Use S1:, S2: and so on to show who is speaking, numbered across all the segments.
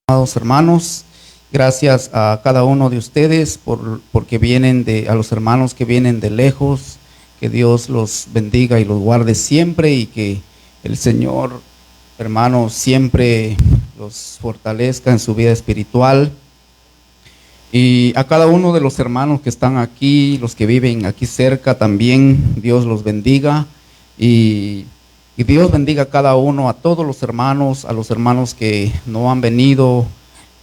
S1: Amados hermanos, gracias a cada uno de ustedes porque a los hermanos que vienen de lejos, que Dios los bendiga y los guarde siempre y que el Señor, hermanos, siempre los fortalezca en su vida espiritual. Y a cada uno de los hermanos que están aquí, los que viven aquí cerca también, Dios los bendiga y Dios bendiga a cada uno, a todos los hermanos, a los hermanos que no han venido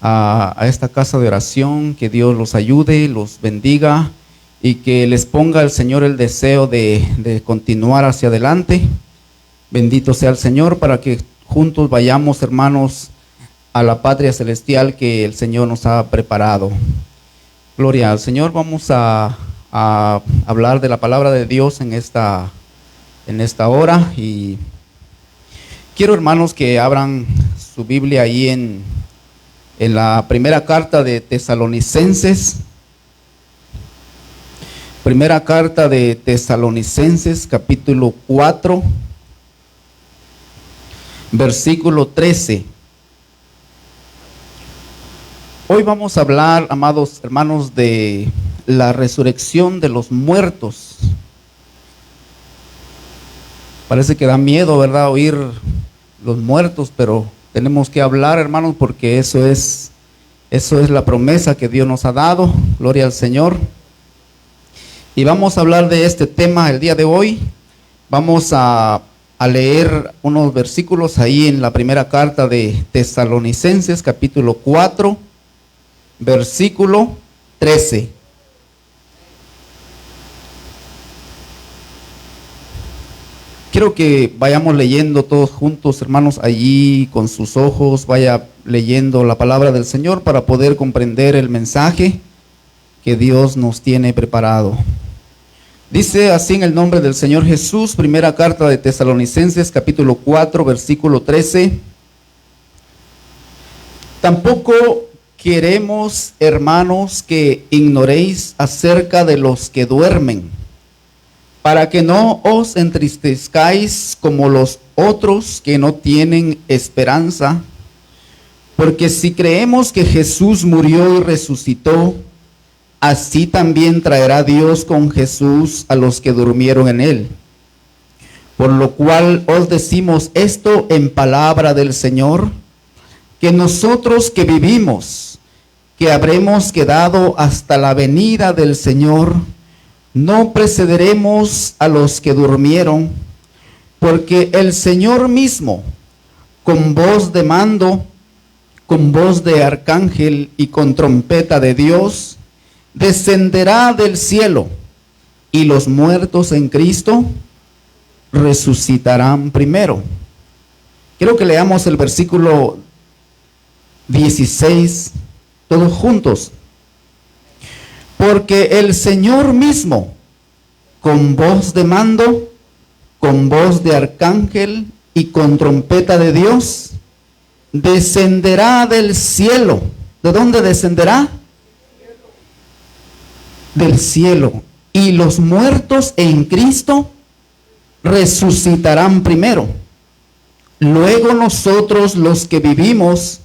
S1: a esta casa de oración, que Dios los ayude, los bendiga y que les ponga el Señor el deseo de continuar hacia adelante. Bendito sea el Señor para que juntos vayamos, hermanos, a la patria celestial que el Señor nos ha preparado. Gloria al Señor. Vamos a hablar de la palabra de Dios en esta hora, y quiero, hermanos, que abran su Biblia ahí en la primera carta de Tesalonicenses. Primera carta de Tesalonicenses, capítulo 4, versículo 13. Hoy vamos a hablar, amados hermanos, de la resurrección de los muertos. Parece que da miedo, ¿verdad?, oír los muertos, pero tenemos que hablar, hermanos, porque eso es la promesa que Dios nos ha dado. Gloria al Señor. Y vamos a hablar de este tema el día de hoy. Vamos a leer unos versículos ahí en la primera carta de Tesalonicenses, capítulo 4, versículo 13. Quiero que vayamos leyendo todos juntos, hermanos, allí con sus ojos, vaya leyendo la palabra del Señor para poder comprender el mensaje que Dios nos tiene preparado. Dice así en el nombre del Señor Jesús, primera carta de Tesalonicenses, capítulo 4, versículo 13. Tampoco queremos, hermanos, que ignoréis acerca de los que duermen, para que no os entristezcáis como los otros que no tienen esperanza. Porque si creemos que Jesús murió y resucitó, así también traerá Dios con Jesús a los que durmieron en él. Por lo cual os decimos esto en palabra del Señor, que nosotros que vivimos, que habremos quedado hasta la venida del Señor, no precederemos a los que durmieron, porque el Señor mismo, con voz de mando, con voz de arcángel y con trompeta de Dios, descenderá del cielo, y los muertos en Cristo resucitarán primero. Quiero que leamos el versículo 16, todos juntos. Porque el Señor mismo, con voz de mando, con voz de arcángel y con trompeta de Dios, descenderá del cielo. ¿De dónde descenderá? Del cielo. Y los muertos en Cristo resucitarán primero. Luego nosotros, los que vivimos,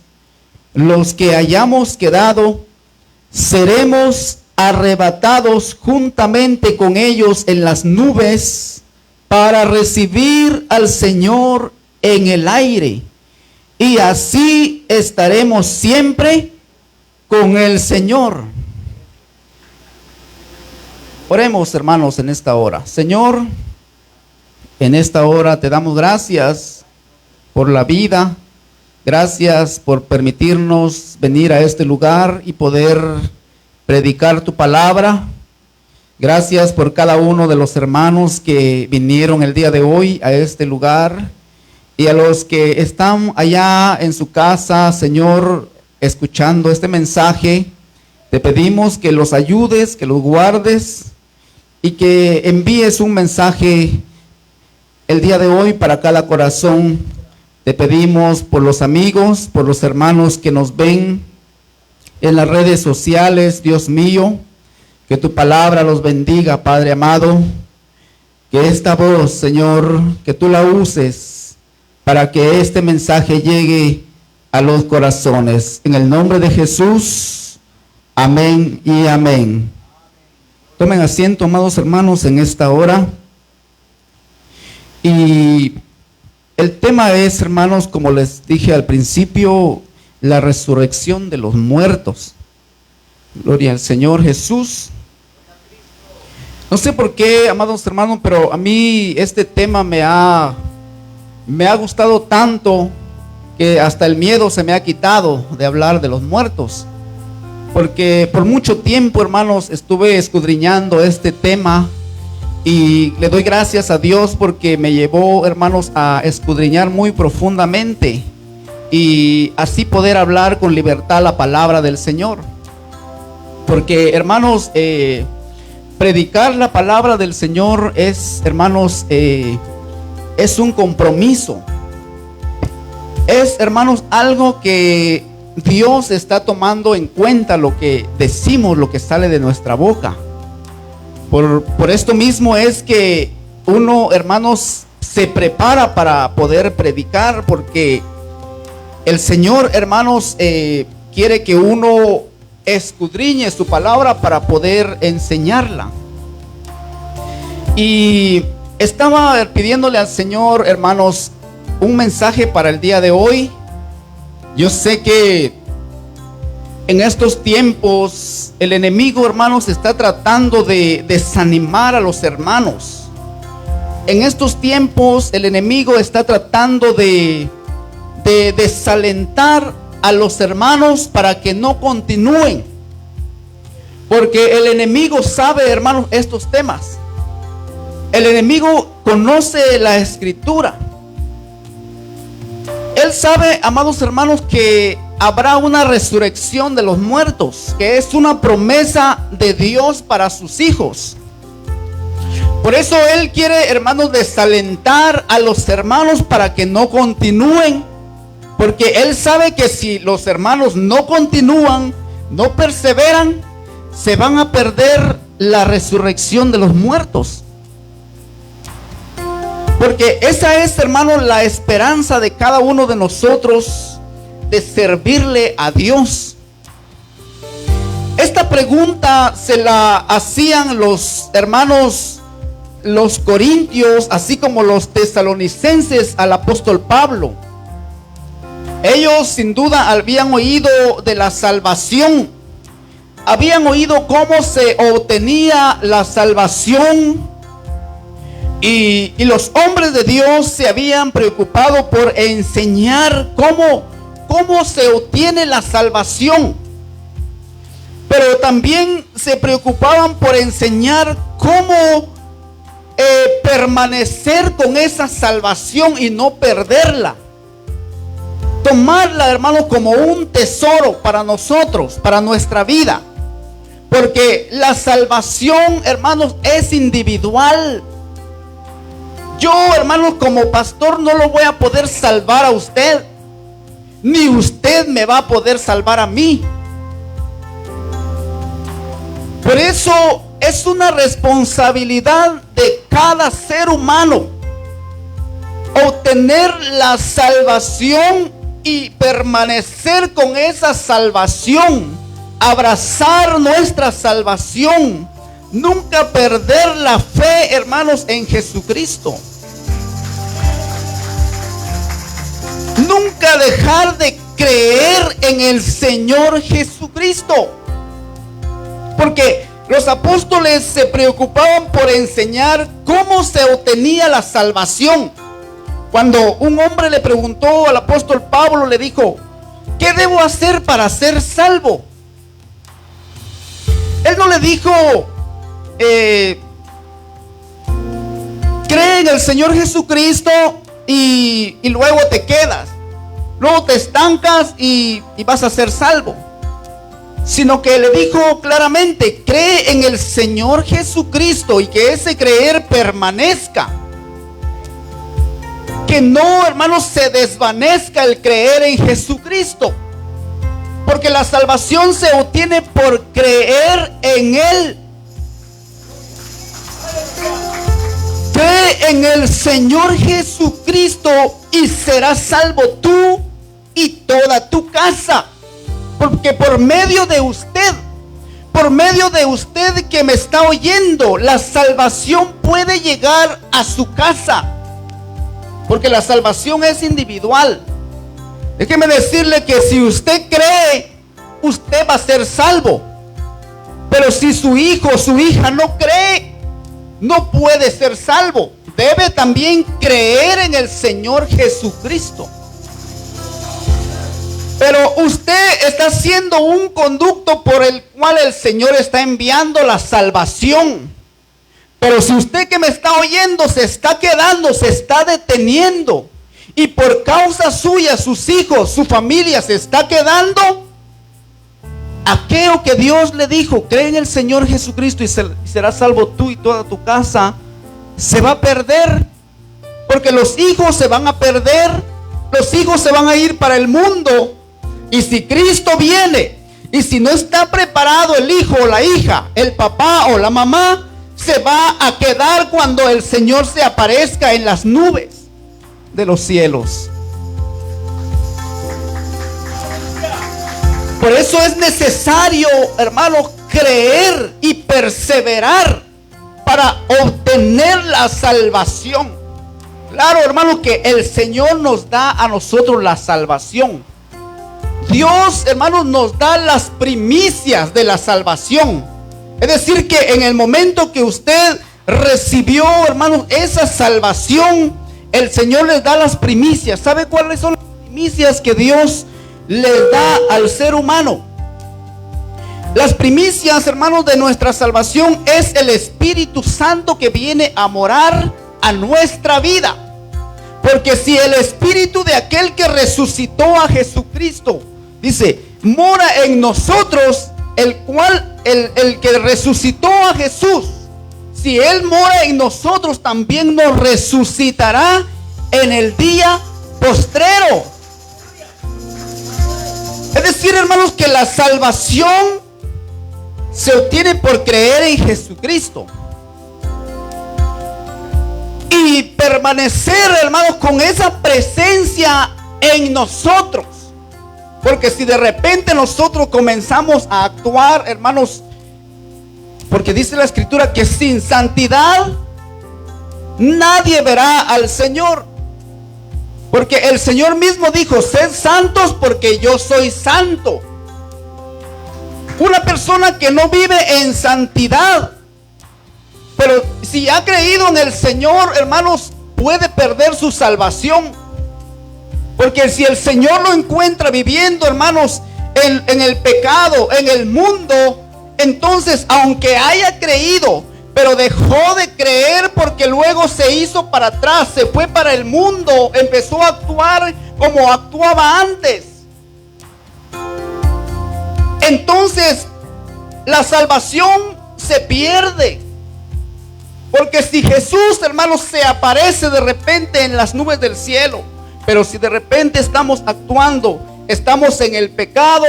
S1: los que hayamos quedado, seremos arrebatados juntamente con ellos en las nubes para recibir al Señor en el aire, y así estaremos siempre con el Señor. Oremos, hermanos, en esta hora. Señor, en esta hora te damos gracias por la vida, gracias por permitirnos venir a este lugar y poder predicar tu palabra. Gracias por cada uno de los hermanos que vinieron el día de hoy a este lugar, y a los que están allá en su casa, Señor, escuchando este mensaje. Te pedimos que los ayudes, que los guardes y que envíes un mensaje el día de hoy para cada corazón. Te pedimos por los amigos, por los hermanos que nos ven en las redes sociales, Dios mío, que tu palabra los bendiga, Padre amado, que esta voz, Señor, que tú la uses para que este mensaje llegue a los corazones. En el nombre de Jesús, amén y amén. Tomen asiento, amados hermanos, en esta hora. Y el tema es, hermanos, como les dije al principio, la resurrección de los muertos. Gloria al Señor Jesús. No sé por qué, amados hermanos, pero a mí este tema me ha gustado tanto que hasta el miedo se me ha quitado de hablar de los muertos. Porque por mucho tiempo, hermanos, estuve escudriñando este tema y le doy gracias a Dios porque me llevó, hermanos, a escudriñar muy profundamente y así poder hablar con libertad la palabra del Señor. Porque, hermanos, predicar la palabra del Señor es, hermanos, es un compromiso. Es, hermanos, algo que Dios está tomando en cuenta lo que decimos, lo que sale de nuestra boca. Por esto mismo es que uno, hermanos, se prepara para poder predicar, porque el Señor, hermanos, quiere que uno escudriñe su palabra para poder enseñarla. Y estaba pidiéndole al Señor, hermanos, un mensaje para el día de hoy. Yo sé que en estos tiempos el enemigo, hermanos, está tratando de desanimar a los hermanos. En estos tiempos el enemigo está tratando de desalentar a los hermanos para que no continúen. Porque el enemigo sabe, hermanos, estos temas. El enemigo conoce la escritura. Él sabe, amados hermanos, que habrá una resurrección de los muertos, que es una promesa de Dios para sus hijos. Por eso Él quiere, hermanos, desalentar a los hermanos para que no continúen. Porque Él sabe que si los hermanos no continúan, no perseveran, se van a perder la resurrección de los muertos. Porque esa es, hermanos, la esperanza de cada uno de nosotros de servirle a Dios. Esta pregunta se la hacían los hermanos, los corintios, así como los tesalonicenses, al apóstol Pablo. Ellos sin duda habían oído de la salvación, habían oído cómo se obtenía la salvación, y los hombres de Dios se habían preocupado por enseñar cómo se obtiene la salvación. Pero también se preocupaban por enseñar cómo permanecer con esa salvación y no perderla. Tomarla, hermanos, como un tesoro para nosotros, para nuestra vida. Porque la salvación, hermanos, es individual. Yo, hermanos, como pastor no lo voy a poder salvar a usted, ni usted me va a poder salvar a mí. Por eso es una responsabilidad de cada ser humano obtener la salvación y permanecer con esa salvación, abrazar nuestra salvación, nunca perder la fe, hermanos, en Jesucristo. Nunca dejar de creer en el Señor Jesucristo. Porque los apóstoles se preocupaban por enseñar cómo se obtenía la salvación. Cuando un hombre le preguntó al apóstol Pablo, le dijo: ¿qué debo hacer para ser salvo? Él no le dijo: cree en el Señor Jesucristo y luego te quedas, luego te estancas y vas a ser salvo. Sino que le dijo claramente: cree en el Señor Jesucristo y que ese creer permanezca. Que no, hermanos, se desvanezca el creer en Jesucristo. Porque la salvación se obtiene por creer en Él. Cree en el Señor Jesucristo y serás salvo tú y toda tu casa. Porque por medio de usted que me está oyendo, la salvación puede llegar a su casa. Porque la salvación es individual. Déjeme decirle que si usted cree, usted va a ser salvo. Pero si su hijo o su hija no cree, no puede ser salvo. Debe también creer en el Señor Jesucristo. Pero usted está siendo un conducto por el cual el Señor está enviando la salvación. Pero si usted que me está oyendo se está quedando, se está deteniendo, y por causa suya sus hijos, su familia se está quedando, aquello que Dios le dijo, cree en el Señor Jesucristo y serás salvo tú y toda tu casa, se va a perder. Porque los hijos se van a perder, los hijos se van a ir para el mundo. Y si Cristo viene, y si no está preparado el hijo o la hija, el papá o la mamá, se va a quedar cuando el Señor se aparezca en las nubes de los cielos. Por eso es necesario, hermano, creer y perseverar para obtener la salvación. Claro, hermano, que el Señor nos da a nosotros la salvación. Dios, hermanos, nos da las primicias de la salvación. Es decir, que en el momento que usted recibió, hermanos, esa salvación, el Señor les da las primicias. ¿Sabe cuáles son las primicias que Dios les da al ser humano? Las primicias, hermanos, de nuestra salvación es el Espíritu Santo que viene a morar a nuestra vida. Porque si el Espíritu de aquel que resucitó a Jesucristo, dice, mora en nosotros, el que resucitó a Jesús, si Él mora en nosotros, también nos resucitará en el día postrero. Es decir, hermanos, que la salvación se obtiene por creer en Jesucristo y permanecer, hermanos, con esa presencia en nosotros. Porque si de repente nosotros comenzamos a actuar, hermanos, porque dice la Escritura que sin santidad nadie verá al Señor. Porque el Señor mismo dijo, sed santos porque yo soy santo. Una persona que no vive en santidad, pero si ha creído en el Señor, hermanos, puede perder su salvación. Porque si el Señor lo encuentra viviendo, hermanos, en el pecado, en el mundo, entonces, aunque haya creído, pero dejó de creer porque luego se hizo para atrás, se fue para el mundo, empezó a actuar como actuaba antes, entonces la salvación se pierde. Porque si Jesús, hermanos, se aparece de repente en las nubes del cielo, pero si de repente estamos actuando, estamos en el pecado,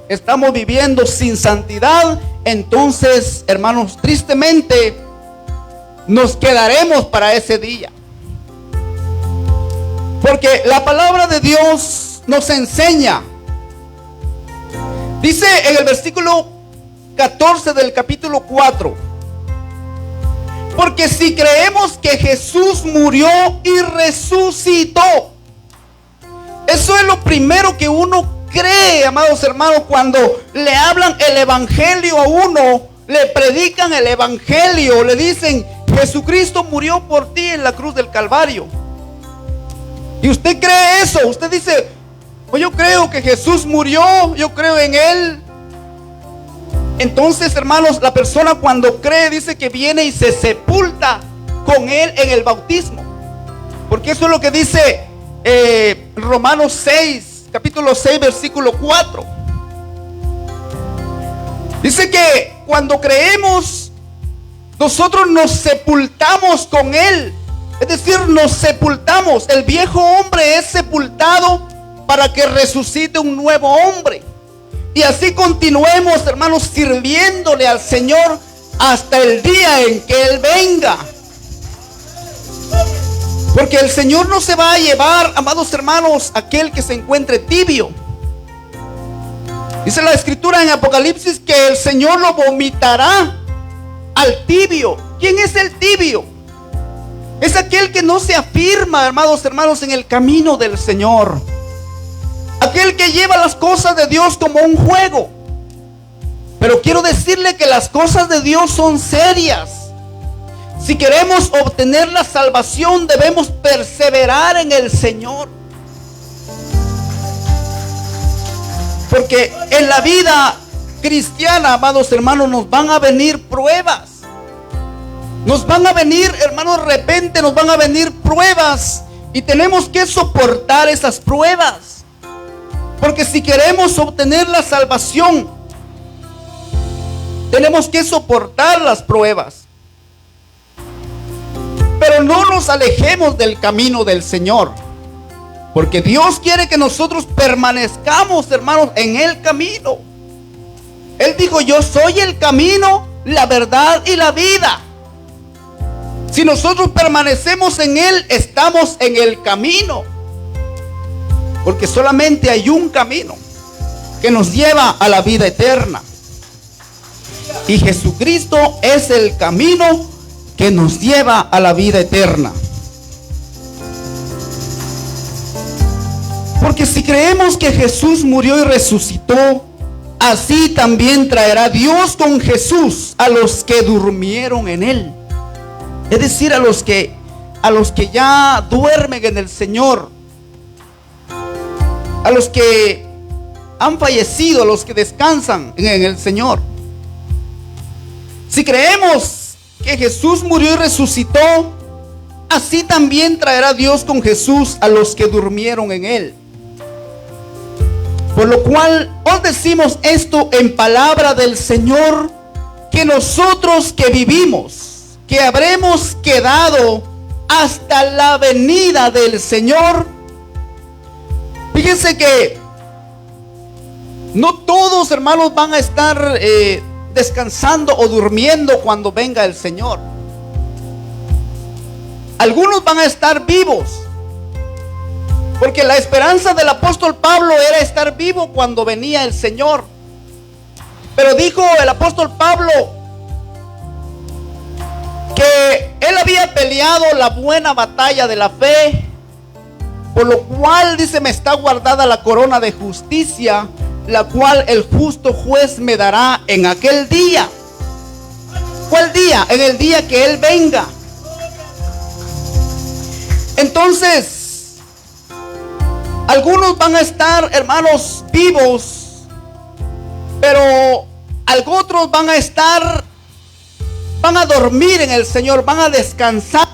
S1: estamos viviendo sin santidad, entonces, hermanos, tristemente nos quedaremos para ese día. Porque la palabra de Dios nos enseña. Dice en el versículo 14 del capítulo 4: porque si creemos que Jesús murió y resucitó. Eso es lo primero que uno cree, amados hermanos, cuando le hablan el evangelio a uno, le predican el evangelio, le dicen, Jesucristo murió por ti en la cruz del Calvario. Y usted cree eso, usted dice, pues yo creo que Jesús murió, yo creo en Él. Entonces, hermanos, la persona cuando cree, dice que viene y se sepulta con Él en el bautismo. Porque eso es lo que dice Romanos 6, capítulo 6, versículo 4. Dice que cuando creemos, nosotros nos sepultamos con Él. Es decir, nos sepultamos. El viejo hombre es sepultado para que resucite un nuevo hombre. Y así continuemos, hermanos, sirviéndole al Señor hasta el día en que Él venga. Porque el Señor no se va a llevar, amados hermanos, aquel que se encuentre tibio. Dice la escritura en Apocalipsis que el Señor lo vomitará al tibio. ¿Quién es el tibio? Es aquel que no se afirma, amados hermanos, en el camino del Señor. Aquel que lleva las cosas de Dios como un juego. Pero quiero decirle que las cosas de Dios son serias. Si queremos obtener la salvación, debemos perseverar en el Señor. Porque en la vida cristiana, amados hermanos, nos van a venir pruebas. Nos van a venir, hermanos, de repente nos van a venir pruebas. Y tenemos que soportar esas pruebas. Porque si queremos obtener la salvación, tenemos que soportar las pruebas. Pero no nos alejemos del camino del Señor. Porque Dios quiere que nosotros permanezcamos, hermanos, en el camino. Él dijo: yo soy el camino, la verdad y la vida. Si nosotros permanecemos en Él, estamos en el camino. Porque solamente hay un camino que nos lleva a la vida eterna. Y Jesucristo es el camino que nos lleva a la vida eterna. Porque si creemos que Jesús murió y resucitó, así también traerá Dios con Jesús a los que durmieron en Él. Es decir, a los que ya duermen en el Señor, a los que han fallecido, a los que descansan en el Señor. Si creemos que Jesús murió y resucitó, así también traerá Dios con Jesús a los que durmieron en Él. Por lo cual os decimos esto en palabra del Señor, que nosotros que vivimos, que habremos quedado hasta la venida del Señor. Fíjense que no todos, hermanos, van a estar descansando o durmiendo cuando venga el Señor. Algunos van a estar vivos, porque la esperanza del apóstol Pablo era estar vivo cuando venía el Señor. Pero dijo el apóstol Pablo que él había peleado la buena batalla de la fe, por lo cual, dice, me está guardada la corona de justicia, la cual el justo juez me dará en aquel día. ¿Cuál día? En el día que Él venga. Entonces, algunos van a estar, hermanos, vivos, pero otros van a dormir en el Señor, van a descansar.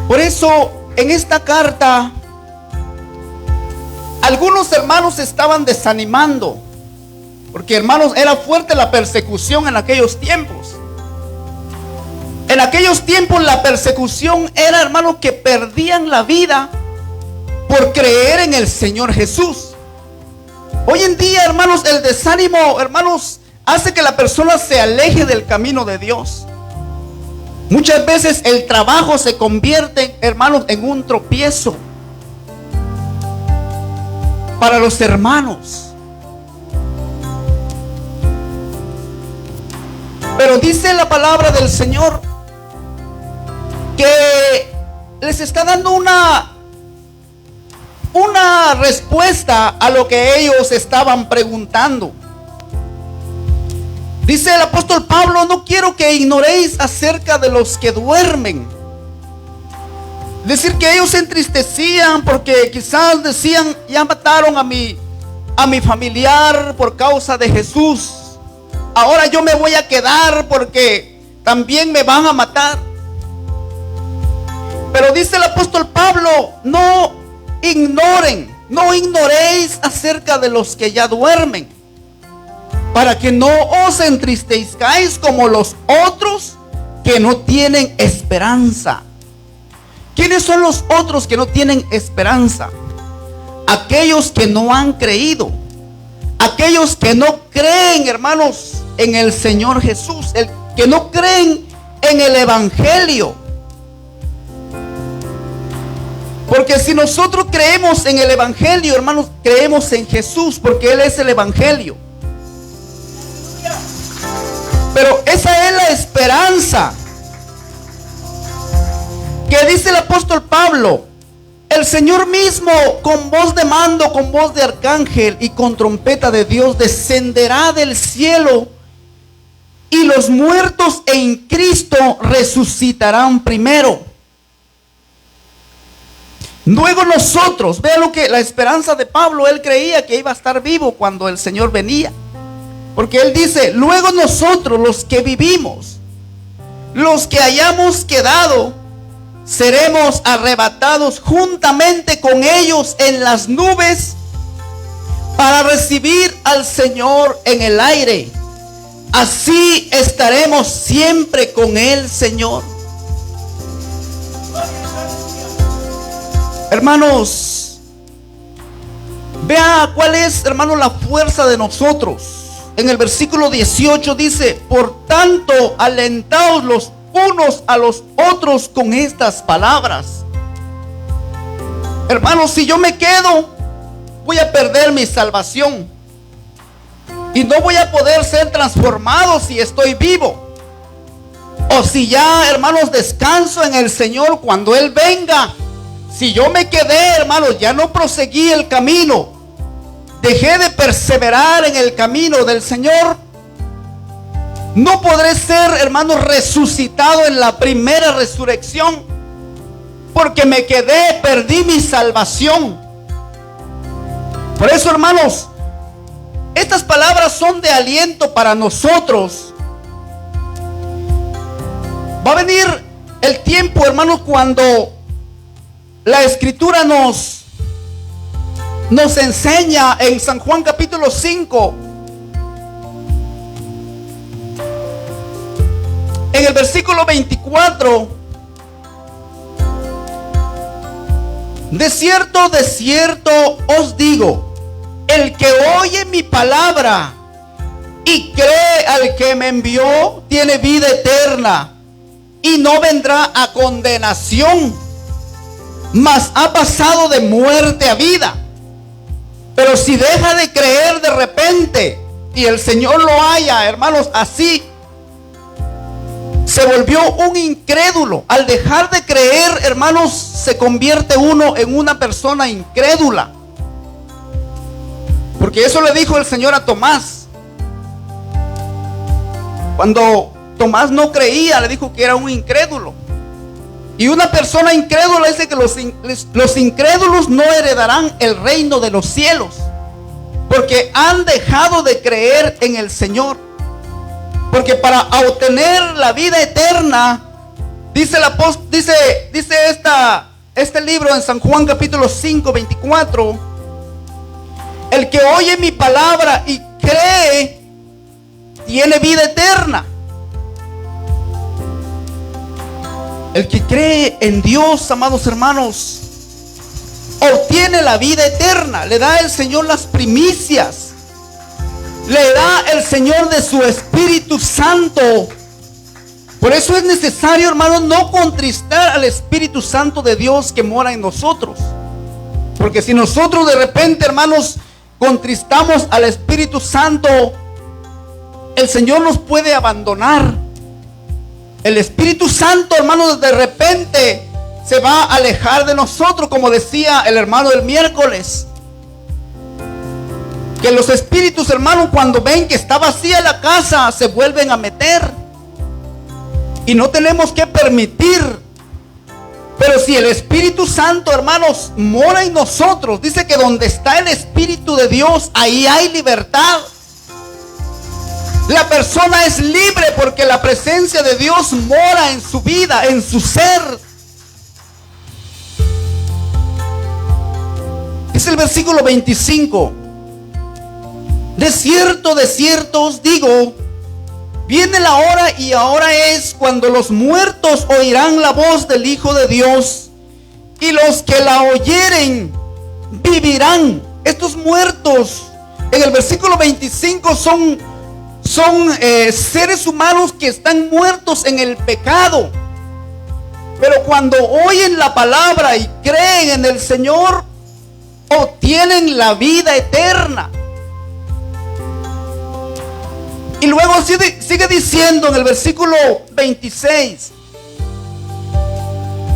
S1: Por eso, en esta carta, algunos hermanos estaban desanimando, porque, hermanos, era fuerte la persecución en aquellos tiempos. En aquellos tiempos la persecución era, hermanos, que perdían la vida por creer en el Señor Jesús. Hoy en día, hermanos, el desánimo, hermanos, hace que la persona se aleje del camino de Dios. Muchas veces el trabajo se convierte, hermanos, en un tropiezo para los hermanos. Pero dice la palabra del Señor que les está dando una respuesta a lo que ellos estaban preguntando. Dice el apóstol Pablo: no quiero que ignoréis acerca de los que duermen. Es decir, que ellos se entristecían porque quizás decían: ya mataron a mi familiar por causa de Jesús. Ahora yo me voy a quedar porque también me van a matar. Pero dice el apóstol Pablo: no ignoréis acerca de los que ya duermen, para que no os entristezcáis como los otros que no tienen esperanza. ¿Quiénes son los otros que no tienen esperanza? Aquellos que no han creído, aquellos que no creen, hermanos, en el Señor Jesús, el que no creen en el Evangelio. Porque si nosotros creemos en el Evangelio, hermanos, creemos en Jesús, porque Él es el Evangelio. Pero esa es la esperanza que dice el apóstol Pablo. El Señor mismo, con voz de mando, con voz de arcángel y con trompeta de Dios, descenderá del cielo, y los muertos en Cristo resucitarán primero. Luego nosotros, vean lo que la esperanza de Pablo, él creía que iba a estar vivo cuando el Señor venía. Porque él dice, luego nosotros, los que vivimos, los que hayamos quedado, seremos arrebatados juntamente con ellos en las nubes para recibir al Señor en el aire. Así estaremos siempre con el Señor. Hermanos, vea cuál es, hermanos, la fuerza de nosotros. En el versículo 18 dice, por tanto, alentaos los unos a los otros con estas palabras. Hermanos, si yo me quedo, voy a perder mi salvación y no voy a poder ser transformado si estoy vivo. O si ya, hermanos, descanso en el Señor cuando Él venga. Si yo me quedé, hermanos, ya no proseguí el camino, dejé de perseverar en el camino del Señor, no podré ser, hermanos, resucitado en la primera resurrección, porque me quedé, perdí mi salvación. Por eso, hermanos, estas palabras son de aliento para nosotros. Va a venir el tiempo, hermanos, cuando la Escritura nos enseña en San Juan capítulo 5, en el versículo 24, de cierto os digo, el que oye mi palabra y cree al que me envió, tiene vida eterna y no vendrá a condenación, mas ha pasado de muerte a vida. Pero si deja de creer de repente y el Señor lo haya, hermanos, así, se volvió un incrédulo. Al dejar de creer, hermanos, se convierte uno en una persona incrédula. Porque eso le dijo el Señor a Tomás. Cuando Tomás no creía, le dijo que era un incrédulo. Y una persona incrédula dice que los incrédulos no heredarán el reino de los cielos, porque han dejado de creer en el Señor. Porque para obtener la vida eterna, dice este libro en San Juan capítulo 5, 24, el que oye mi palabra y cree, tiene vida eterna. El que cree en Dios, amados hermanos, obtiene la vida eterna. Le da el Señor las primicias. Le da el Señor de su Espíritu Santo. Por eso es necesario, hermanos, no contristar al Espíritu Santo de Dios que mora en nosotros. Porque si nosotros de repente, hermanos, contristamos al Espíritu Santo, el Señor nos puede abandonar. El Espíritu Santo, hermanos, de repente se va a alejar de nosotros, como decía el hermano del miércoles. Que los espíritus, hermanos, cuando ven que está vacía la casa, se vuelven a meter. Y no tenemos que permitir. Pero si el Espíritu Santo, hermanos, mora en nosotros, dice que donde está el Espíritu de Dios, ahí hay libertad. La persona es libre porque la presencia de Dios mora en su vida, en su ser. Es el versículo 25. De cierto os digo, viene la hora y ahora es cuando los muertos oirán la voz del Hijo de Dios y los que la oyeren vivirán. Estos muertos en el versículo 25 son seres humanos que están muertos en el pecado, pero cuando oyen la palabra y creen en el Señor, obtienen la vida eterna. Y luego sigue diciendo en el versículo 26: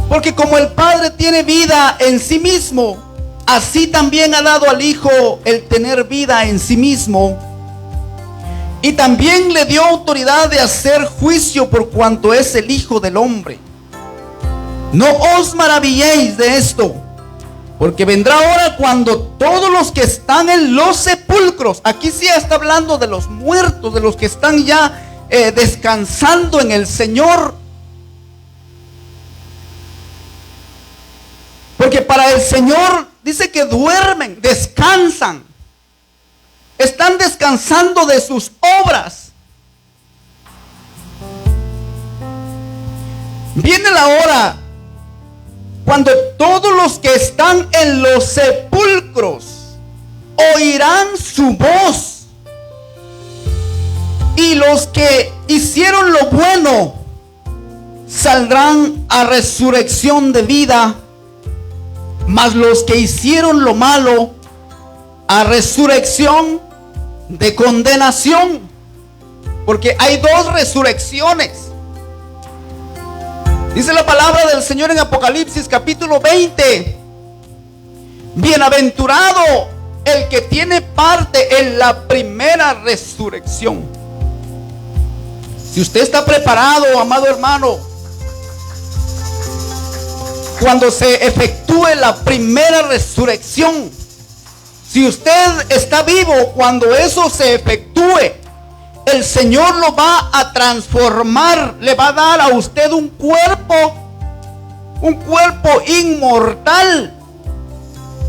S1: porque como el Padre tiene vida en sí mismo, así también ha dado al Hijo el tener vida en sí mismo. Y también le dio autoridad de hacer juicio por cuanto es el Hijo del Hombre. No os maravilléis de esto, porque vendrá hora cuando todos los que están en los sepulcros, aquí sí está hablando de los muertos, de los que están ya descansando en el Señor. Porque para el Señor dice que duermen, descansan, están descansando de sus obras. Viene la hora cuando todos los que están en los sepulcros oirán su voz, y los que hicieron lo bueno saldrán a resurrección de vida, mas los que hicieron lo malo a resurrección de condenación. Porque hay dos resurrecciones. Dice la palabra del Señor en Apocalipsis capítulo 20: bienaventurado el que tiene parte en la primera resurrección. Si usted está preparado, amado hermano, cuando se efectúe la primera resurrección, si usted está vivo cuando eso se efectúe, el Señor lo va a transformar, le va a dar a usted un cuerpo inmortal,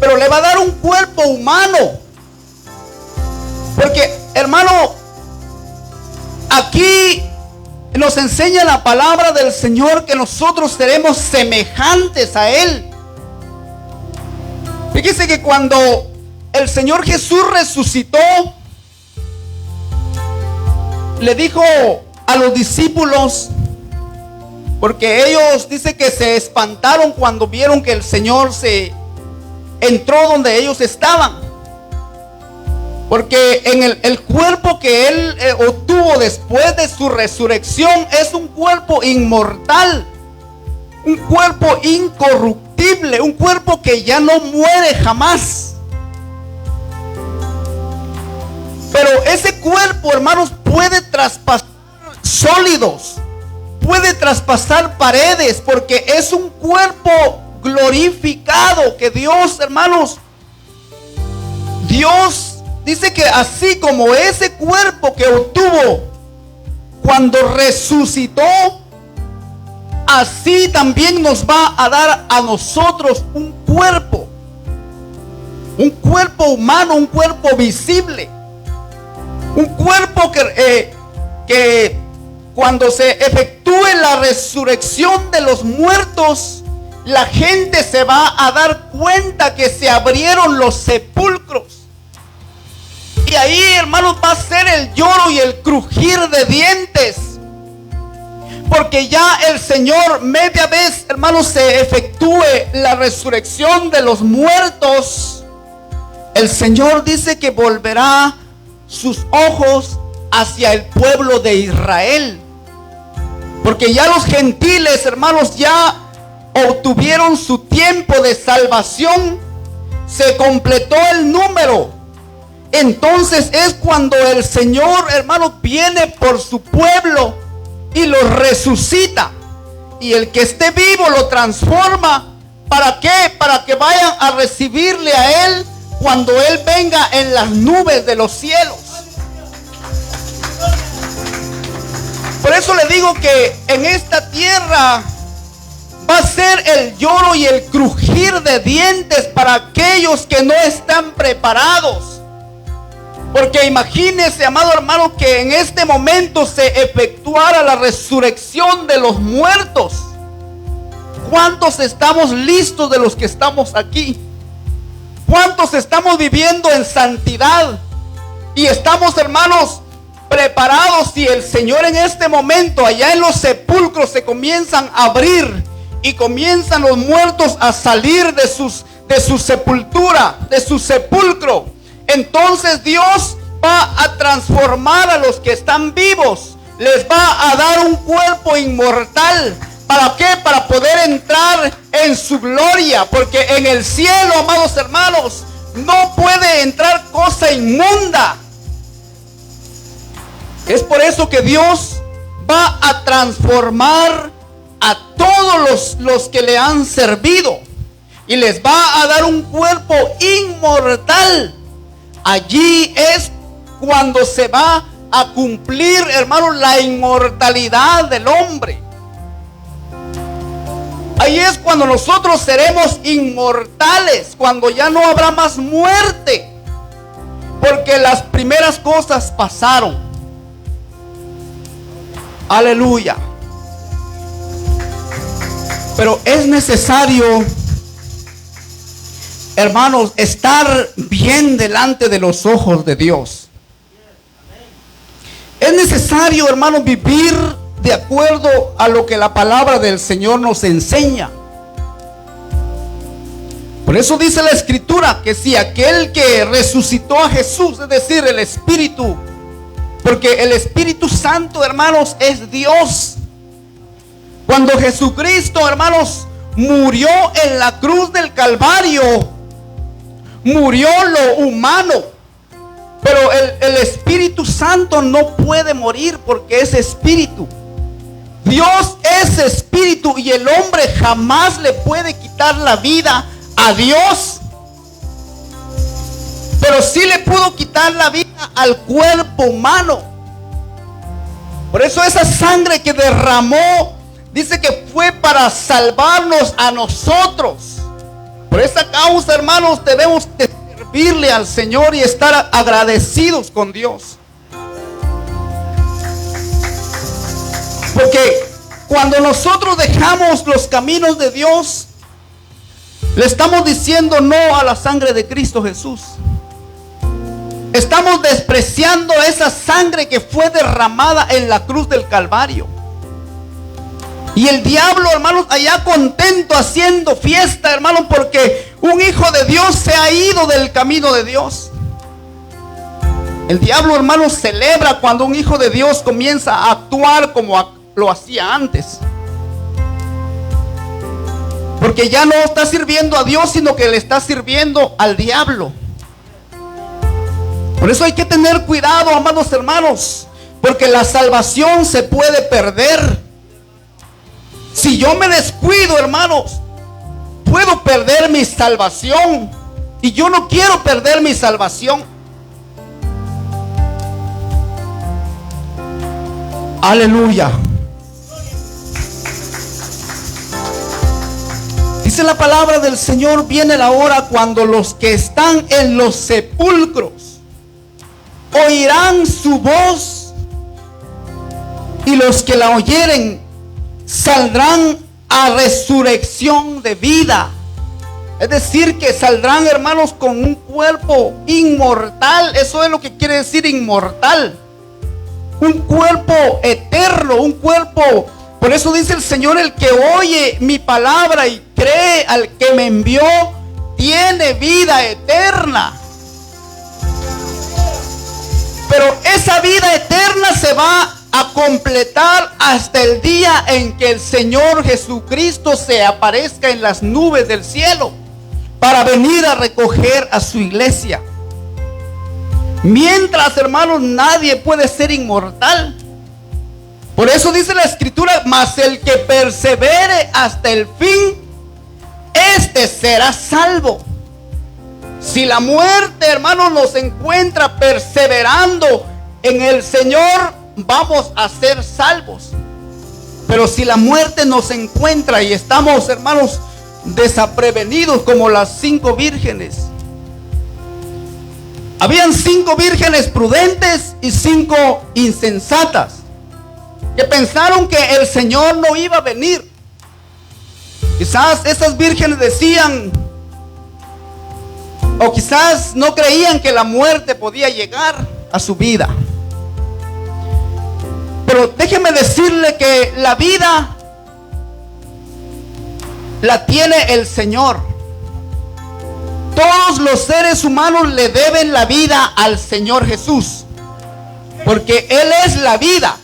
S1: pero le va a dar un cuerpo humano. Porque, hermano, aquí nos enseña la palabra del Señor que nosotros seremos semejantes a Él. Fíjese que cuando el Señor Jesús resucitó, le dijo a los discípulos, porque ellos dice que se espantaron cuando vieron que el Señor se entró donde ellos estaban, porque en el cuerpo que Él obtuvo después de su resurrección es un cuerpo inmortal, un cuerpo incorruptible, un cuerpo que ya no muere jamás. Pero ese cuerpo, hermanos, puede traspasar sólidos, puede traspasar paredes, porque es un cuerpo glorificado que Dios, hermanos, Dios dice que así como ese cuerpo que obtuvo cuando resucitó, así también nos va a dar a nosotros un cuerpo humano, un cuerpo visible. Un cuerpo que cuando se efectúe la resurrección de los muertos, la gente se va a dar cuenta que se abrieron los sepulcros. Y ahí, hermanos, va a ser el lloro y el crujir de dientes. Porque ya el Señor, media vez, hermanos, se efectúe la resurrección de los muertos, el Señor dice que volverá sus ojos hacia el pueblo de Israel, porque ya los gentiles, hermanos, ya obtuvieron su tiempo de salvación, se completó el número. Entonces es cuando el Señor, hermanos, viene por su pueblo y lo resucita, y el que esté vivo lo transforma. ¿Para qué? Para que vayan a recibirle a Él cuando Él venga en las nubes de los cielos. Por eso le digo que en esta tierra va a ser el lloro y el crujir de dientes para aquellos que no están preparados. Porque imagínese, amado hermano, que en este momento se efectuara la resurrección de los muertos. ¿Cuántos estamos listos de los que estamos aquí? ¿Cuántos estamos viviendo en santidad? Y estamos, hermanos, preparados. Si el Señor en este momento, allá en los sepulcros, se comienzan a abrir y comienzan los muertos a salir de su sepultura, de su sepulcro, entonces Dios va a transformar a los que están vivos. Les va a dar un cuerpo inmortal. ¿Para qué? Para poder entrar en su gloria. Porque en el cielo, amados hermanos, no puede entrar cosa inmunda. Es por eso que Dios va a transformar a todos los que le han servido. Y les va a dar un cuerpo inmortal. Allí es cuando se va a cumplir, hermanos, la inmortalidad del hombre. Ahí es cuando nosotros seremos inmortales, cuando ya no habrá más muerte, porque las primeras cosas pasaron. Aleluya. Pero es necesario, hermanos, estar bien delante de los ojos de Dios. Es necesario, hermanos, vivir de acuerdo a lo que la palabra del Señor nos enseña. Por eso dice la Escritura que si aquel que resucitó a Jesús, es decir, el Espíritu, porque el Espíritu Santo, hermanos, es Dios. Cuando Jesucristo, hermanos, murió en la cruz del Calvario, murió lo humano. Pero el Espíritu Santo no puede morir porque es Espíritu. Dios es Espíritu y el hombre jamás le puede quitar la vida a Dios. Pero sí le pudo quitar la vida al cuerpo humano. Por eso esa sangre que derramó, dice que fue para salvarnos a nosotros. Por esa causa, hermanos, debemos de servirle al Señor y estar agradecidos con Dios. Porque cuando nosotros dejamos los caminos de Dios, le estamos diciendo no a la sangre de Cristo Jesús. Estamos despreciando esa sangre que fue derramada en la cruz del Calvario. Y el diablo, hermanos, allá contento haciendo fiesta, hermanos, porque un hijo de Dios se ha ido del camino de Dios. El diablo, hermanos, celebra cuando un hijo de Dios comienza a actuar como lo hacía antes. Porque ya no está sirviendo a Dios, sino que le está sirviendo al diablo. Por eso hay que tener cuidado, amados hermanos, porque la salvación se puede perder. Si yo me descuido, hermanos, puedo perder mi salvación. Y yo no quiero perder mi salvación. Aleluya. Dice la palabra del Señor: viene la hora cuando los que están en los sepulcros oirán su voz, y los que la oyeren saldrán a resurrección de vida. Es decir, que saldrán, hermanos, con un cuerpo inmortal. Eso es lo que quiere decir inmortal. Un cuerpo eterno, un cuerpo. Por eso dice el Señor: el que oye mi palabra y cree al que me envió, tiene vida eterna. Pero esa vida eterna se va a completar hasta el día en que el Señor Jesucristo se aparezca en las nubes del cielo para venir a recoger a su iglesia. Mientras, hermanos, nadie puede ser inmortal. Por eso dice la Escritura: mas el que persevere hasta el fin, este será salvo. Si la muerte, hermanos, nos encuentra perseverando en el Señor, vamos a ser salvos. Pero si la muerte nos encuentra y estamos, hermanos, desaprevenidos como las 5 vírgenes. Habían 5 vírgenes prudentes y 5 insensatas, que pensaron que el Señor no iba a venir. Quizás esas vírgenes decían, o quizás no creían que la muerte podía llegar a su vida. Pero déjeme decirle que la vida la tiene el Señor. Todos los seres humanos le deben la vida al Señor Jesús, porque Él es la vida.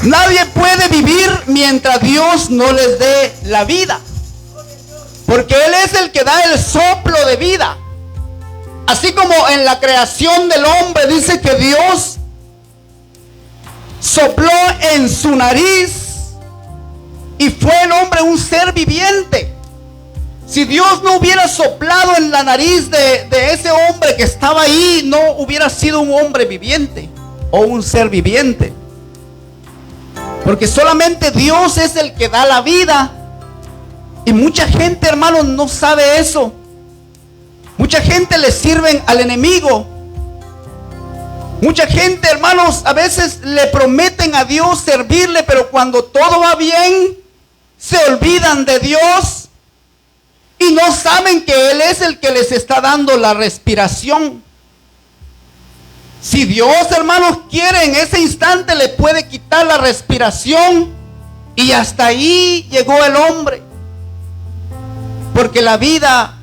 S1: Nadie puede vivir mientras Dios no les dé la vida, porque Él es el que da el soplo de vida. Así como en la creación del hombre dice que Dios sopló en su nariz y fue el hombre un ser viviente. Si Dios no hubiera soplado en la nariz de ese hombre que estaba ahí, no hubiera sido un hombre viviente o un ser viviente. Porque solamente Dios es el que da la vida. Y mucha gente, hermanos, no sabe eso. Mucha gente le sirven al enemigo. Mucha gente, hermanos, a veces le prometen a Dios servirle, pero cuando todo va bien, se olvidan de Dios y no saben que Él es el que les está dando la respiración. Si Dios, hermanos, quiere, en ese instante le puede quitar la respiración, y hasta ahí llegó el hombre, porque la vida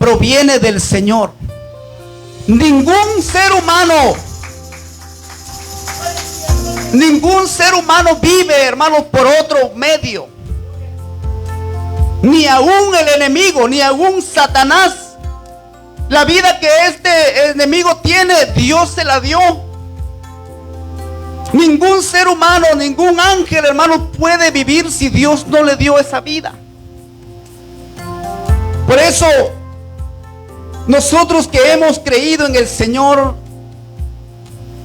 S1: proviene del Señor. Ningún ser humano vive, hermanos, por otro medio. Ni aún el enemigo, ni aún Satanás. La vida que este enemigo tiene, Dios se la dio. Ningún ser humano, ningún ángel, hermano, puede vivir si Dios no le dio esa vida. Por eso, nosotros que hemos creído en el Señor,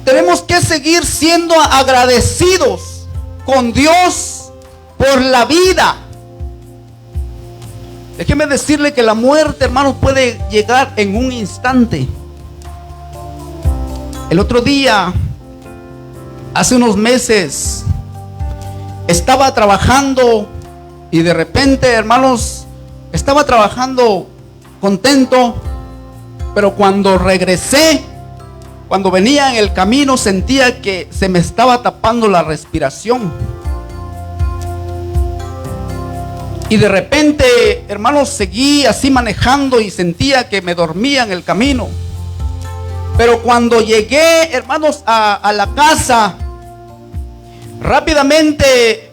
S1: tenemos que seguir siendo agradecidos con Dios por la vida. Déjeme decirle que la muerte, hermanos, puede llegar en un instante. El otro día, hace unos meses, estaba trabajando y de repente, hermanos, estaba trabajando contento, pero cuando regresé, cuando venía en el camino, sentía que se me estaba tapando la respiración. Y de repente, hermanos, seguí así manejando y sentía que me dormía en el camino. Pero cuando llegué, hermanos, a la casa, rápidamente,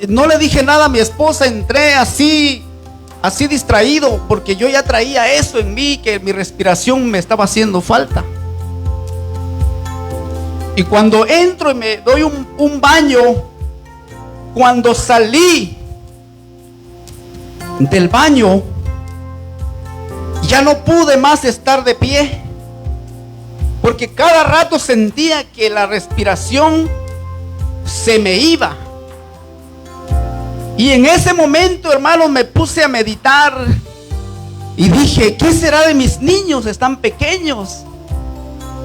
S1: no le dije nada a mi esposa, entré así distraído, porque yo ya traía eso en mí, que mi respiración me estaba haciendo falta. Y cuando entro y me doy un baño, cuando salí del baño, ya no pude más estar de pie, porque cada rato sentía que la respiración se me iba. Y en ese momento, hermano, me puse a meditar y dije, ¿qué será de mis niños? Están pequeños.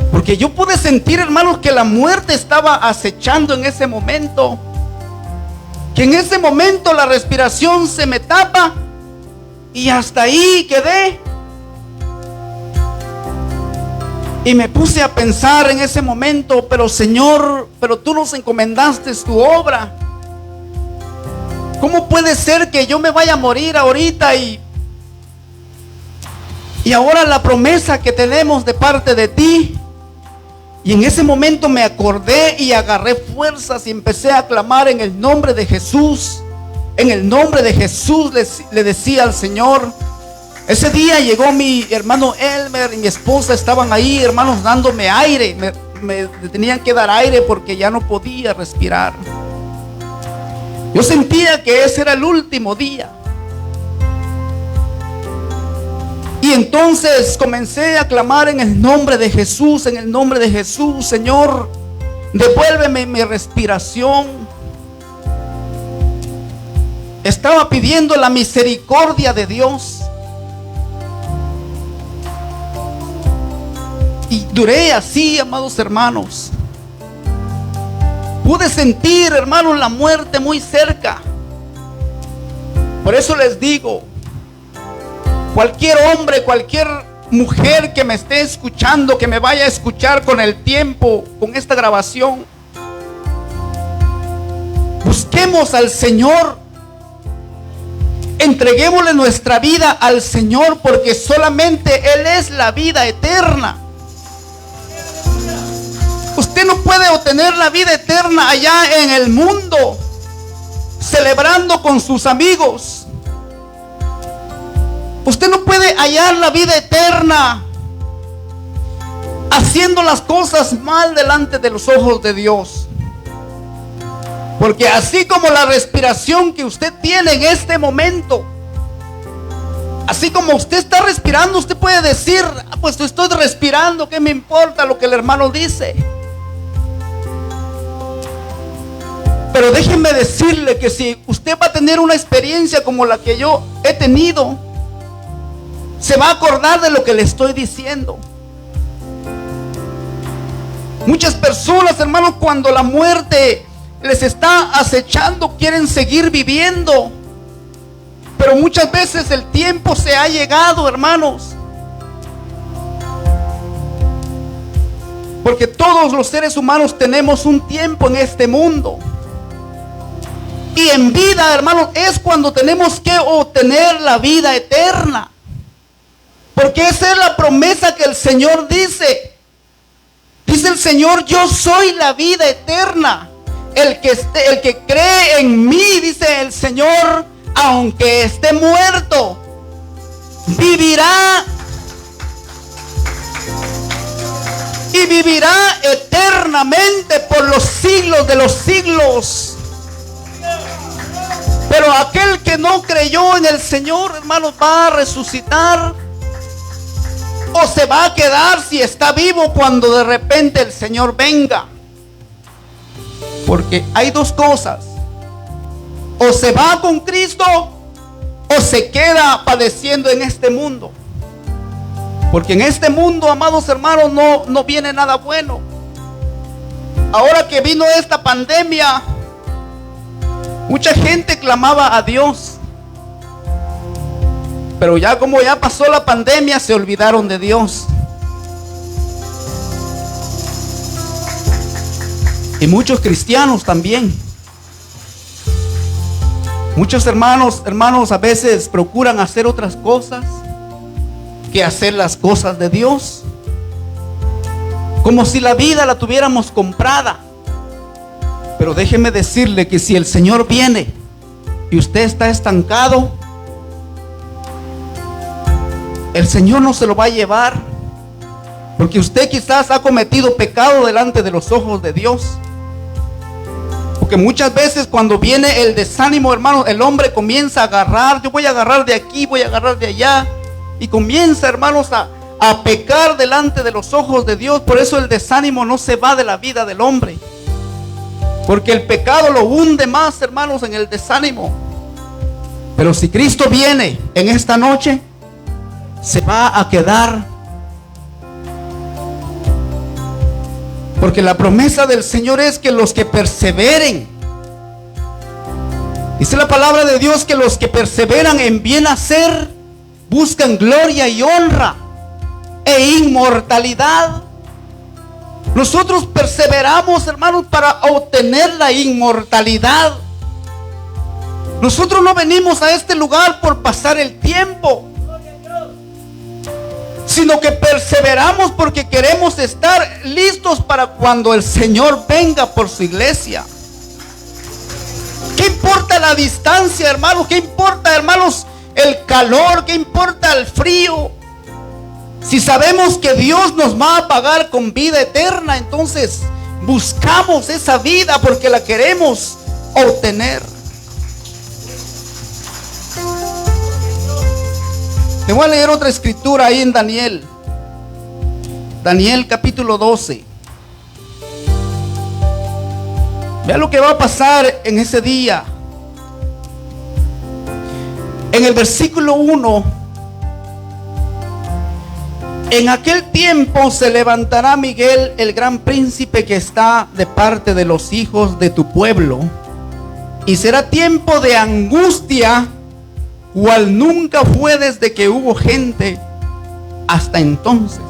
S1: Porque yo pude sentir, hermanos, que la muerte estaba acechando en ese momento. Que en ese momento la respiración se me tapa y hasta ahí quedé. Y me puse a pensar en ese momento, pero Señor, pero tú nos encomendaste tu obra. ¿Cómo puede ser que yo me vaya a morir ahorita y ahora la promesa que tenemos de parte de ti? Y en ese momento me acordé y agarré fuerzas y empecé a clamar en el nombre de Jesús. En el nombre de Jesús le decía al Señor. Ese día llegó mi hermano Elmer y mi esposa, estaban ahí, hermanos, dándome aire. Me tenían que dar aire porque ya no podía respirar. Yo sentía que ese era el último día. Y entonces comencé a clamar en el nombre de Jesús, en el nombre de Jesús. Señor, devuélveme mi respiración. Estaba pidiendo la misericordia de Dios. Y duré así, amados hermanos. Pude sentir, hermanos, la muerte muy cerca. Por eso les digo, cualquier hombre, cualquier mujer que me esté escuchando, que me vaya a escuchar con el tiempo, con esta grabación, busquemos al Señor, entreguémosle nuestra vida al Señor, porque solamente Él es la vida eterna. Usted no puede obtener la vida eterna allá en el mundo, celebrando con sus amigos. Usted no puede hallar la vida eterna haciendo las cosas mal delante de los ojos de Dios. Porque así como la respiración que usted tiene en este momento, así como usted está respirando, usted puede decir: pues estoy respirando, ¿qué me importa lo que el hermano dice? Pero déjenme decirle que si usted va a tener una experiencia como la que yo he tenido, se va a acordar de lo que le estoy diciendo. Muchas personas, hermanos, cuando la muerte les está acechando, quieren seguir viviendo. Pero muchas veces el tiempo se ha llegado, hermanos. Porque todos los seres humanos tenemos un tiempo en este mundo. Y en vida, hermanos, es cuando tenemos que obtener la vida eterna. Porque esa es la promesa que el Señor dice. Dice el Señor: yo soy la vida eterna. El que cree en mí, dice el Señor, aunque esté muerto, vivirá. Y vivirá eternamente por los siglos de los siglos. Pero aquel que no creyó en el Señor, hermanos, va a resucitar, o se va a quedar, si está vivo, cuando de repente el Señor venga. Porque hay dos cosas: o se va con Cristo, o se queda padeciendo en este mundo. Porque en este mundo, amados hermanos, no viene nada bueno. Ahora que vino esta pandemia, mucha gente clamaba a Dios. Pero ya como ya pasó la pandemia, se olvidaron de Dios. Y muchos cristianos también. Muchos hermanos a veces procuran hacer otras cosas que hacer las cosas de Dios. Como si la vida la tuviéramos comprada. Pero déjeme decirle que si el Señor viene y usted está estancado, el Señor no se lo va a llevar. Porque usted quizás ha cometido pecado delante de los ojos de Dios. Porque muchas veces cuando viene el desánimo, hermanos, el hombre comienza a agarrar. Yo voy a agarrar de aquí, voy a agarrar de allá. Y comienza, hermanos, a pecar delante de los ojos de Dios. Por eso el desánimo no se va de la vida del hombre. Porque el pecado lo hunde más, hermanos, en el desánimo. Pero si Cristo viene en esta noche, se va a quedar. Porque la promesa del Señor es que los que perseveren, dice la palabra de Dios, que los que perseveran en bien hacer buscan gloria y honra e inmortalidad. Nosotros perseveramos, hermanos, para obtener la inmortalidad. Nosotros no venimos a este lugar por pasar el tiempo, sino que perseveramos porque queremos estar listos para cuando el Señor venga por su iglesia. ¿Qué importa la distancia, hermanos? ¿Qué importa, hermanos, el calor? ¿Qué importa el frío? Si sabemos que Dios nos va a pagar con vida eterna, entonces buscamos esa vida porque la queremos obtener. Te voy a leer otra escritura ahí en Daniel. Daniel capítulo 12. Vea lo que va a pasar en ese día. En el versículo 1: en aquel tiempo se levantará Miguel, el gran príncipe que está de parte de los hijos de tu pueblo, y será tiempo de angustia cual nunca fue desde que hubo gente hasta entonces.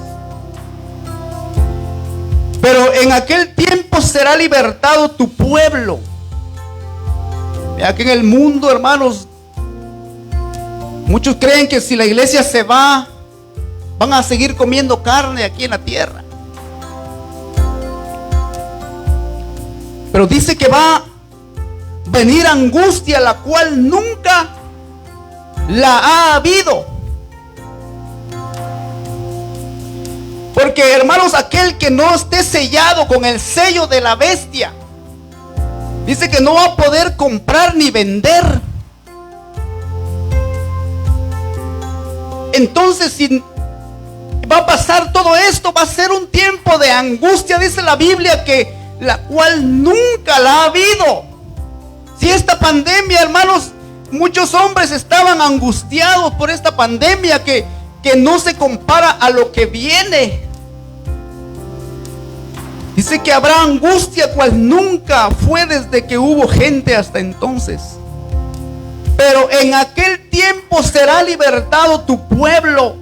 S1: Pero en aquel tiempo será libertado tu pueblo. Ya que en el mundo, hermanos, muchos creen que si la iglesia se va, van a seguir comiendo carne aquí en la tierra. Pero dice que va a venir angustia, la cual nunca la ha habido. Porque, hermanos, aquel que no esté sellado con el sello de la bestia, dice que no va a poder comprar ni vender. Entonces, si va a pasar todo esto, va a ser un tiempo de angustia, dice la Biblia, que la cual nunca la ha habido. Si esta pandemia, hermanos, muchos hombres estaban angustiados por esta pandemia que no se compara a lo que viene. Dice que habrá angustia cual nunca fue desde que hubo gente hasta entonces. Pero en aquel tiempo será libertado tu pueblo,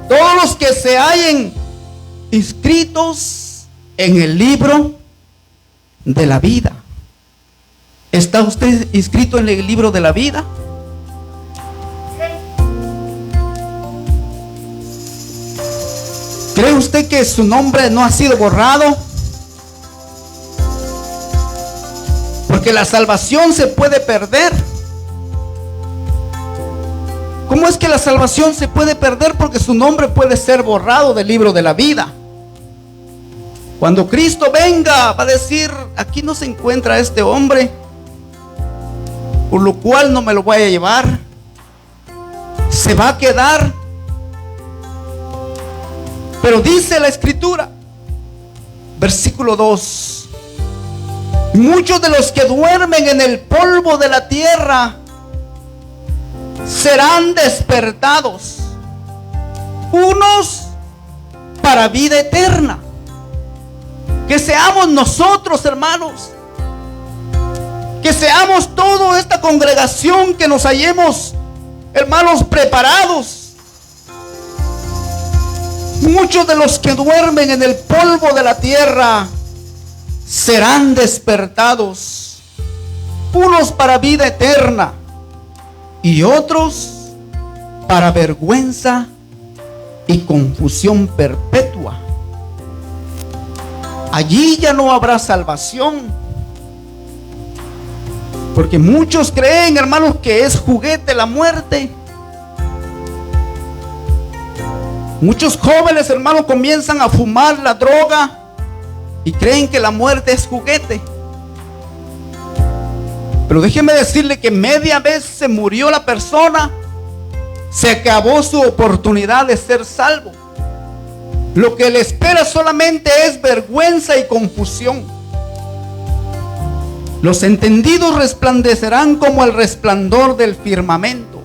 S1: todos los que se hallen inscritos en el libro de la vida. ¿Está usted inscrito en el libro de la vida? ¿Cree usted que su nombre no ha sido borrado? Porque la salvación se puede perder. ¿Cómo es que la salvación se puede perder? Porque su nombre puede ser borrado del libro de la vida. Cuando Cristo venga, va a decir: aquí no se encuentra este hombre, por lo cual no me lo voy a llevar. Se va a quedar. Pero dice la Escritura, versículo 2: muchos de los que duermen en el polvo de la tierra serán despertados, unos para vida eterna. Que seamos nosotros, hermanos, que seamos toda esta congregación, que nos hallemos, hermanos, preparados. Muchos de los que duermen en el polvo de la tierra serán despertados, unos para vida eterna y otros para vergüenza y confusión perpetua. Allí ya no habrá salvación, porque muchos creen, hermanos, que es juguete la muerte. Muchos jóvenes, hermanos, comienzan a fumar la droga y creen que la muerte es juguete. Pero déjeme decirle que media vez se murió la persona, se acabó su oportunidad de ser salvo. Lo que le espera solamente es vergüenza y confusión. Los entendidos resplandecerán como el resplandor del firmamento,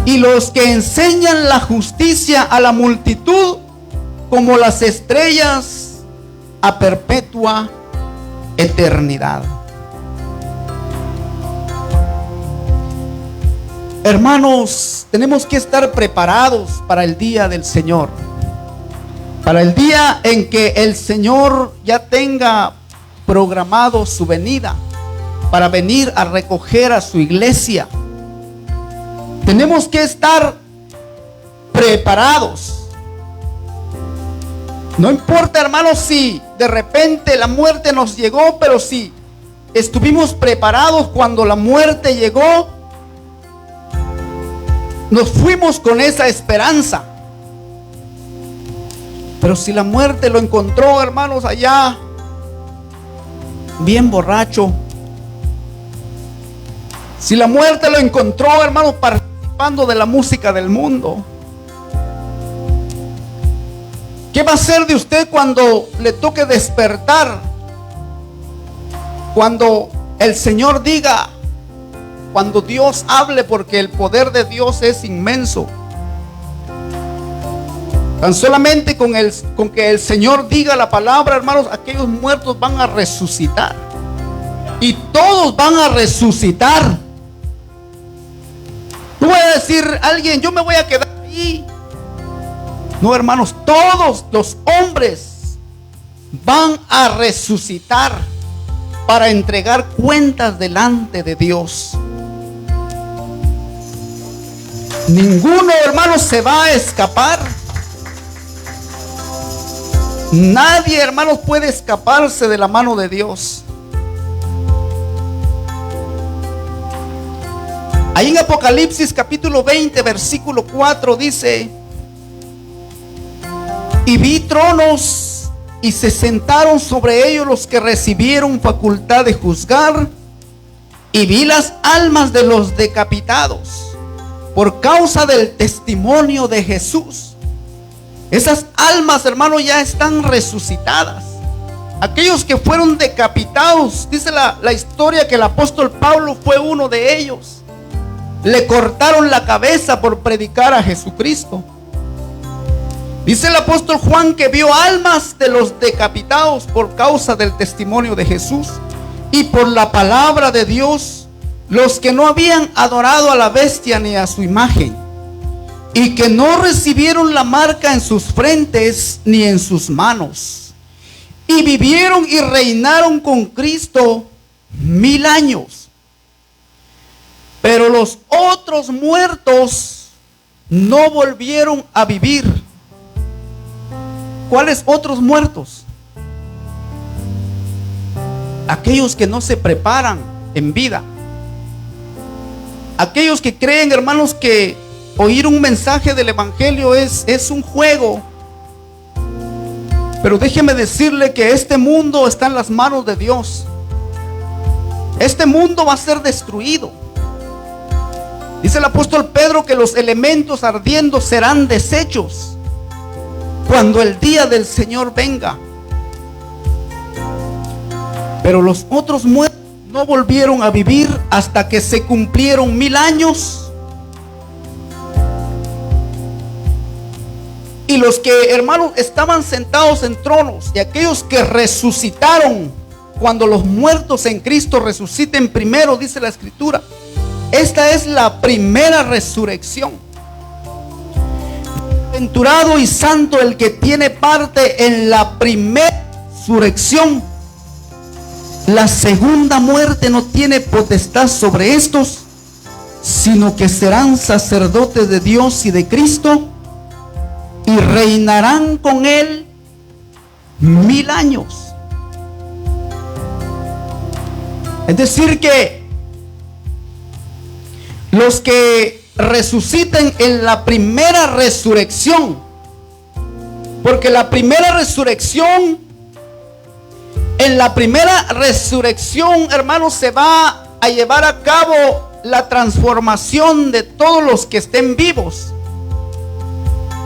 S1: y los que enseñan la justicia a la multitud como las estrellas a perpetua eternidad. Hermanos, tenemos que estar preparados para el día del Señor, para el día en que el Señor ya tenga programado su venida para venir a recoger a su iglesia. Tenemos que estar preparados. No importa, hermanos, si de repente la muerte nos llegó, pero si estuvimos preparados cuando la muerte llegó, nos fuimos con esa esperanza. Pero si la muerte lo encontró, hermanos, allá bien borracho, si la muerte lo encontró, hermanos, participando de la música del mundo, ¿qué va a hacer de usted cuando le toque despertar? Cuando el Señor diga, cuando Dios hable, porque el poder de Dios es inmenso. Tan solamente con que el Señor diga la palabra, hermanos, aquellos muertos van a resucitar. Y todos van a resucitar. decir alguien, yo me voy a quedar ahí. No, hermanos, todos los hombres van a resucitar para entregar cuentas delante de Dios. Ninguno, hermanos, se va a escapar. Nadie, hermanos, puede escaparse de la mano de Dios. Ahí en Apocalipsis capítulo 20 versículo 4 dice: y vi tronos y se sentaron sobre ellos los que recibieron facultad de juzgar, y vi las almas de los decapitados por causa del testimonio de Jesús. Esas almas, hermanos, ya están resucitadas. Aquellos que fueron decapitados, dice la historia que el apóstol Pablo fue uno de ellos. Le cortaron la cabeza por predicar a Jesucristo. Dice el apóstol Juan que vio almas de los decapitados por causa del testimonio de Jesús y por la palabra de Dios, los que no habían adorado a la bestia ni a su imagen, y que no recibieron la marca en sus frentes ni en sus manos, y vivieron y reinaron con Cristo 1000 años. Pero los otros muertos no volvieron a vivir. ¿Cuáles otros muertos? Aquellos que no se preparan en vida. Aquellos que creen, hermanos, que oír un mensaje del evangelio es un juego. Pero déjeme decirle que este mundo está en las manos de Dios. Este mundo va a ser destruido. Dice el apóstol Pedro que los elementos ardiendo serán deshechos cuando el día del Señor venga. Pero los otros muertos no volvieron a vivir hasta que se cumplieron 1000 años. Y los que, hermanos, estaban sentados en tronos, y aquellos que resucitaron cuando los muertos en Cristo resuciten primero, dice la Escritura. Esta es la primera resurrección. Bienaventurado y santo el que tiene parte en la primera resurrección. La segunda muerte no tiene potestad sobre estos, sino que serán sacerdotes de Dios y de Cristo, y reinarán con él 1000 años. Es decir que los que resuciten en la primera resurrección, porque en la primera resurrección, hermanos, se va a llevar a cabo la transformación de todos los que estén vivos.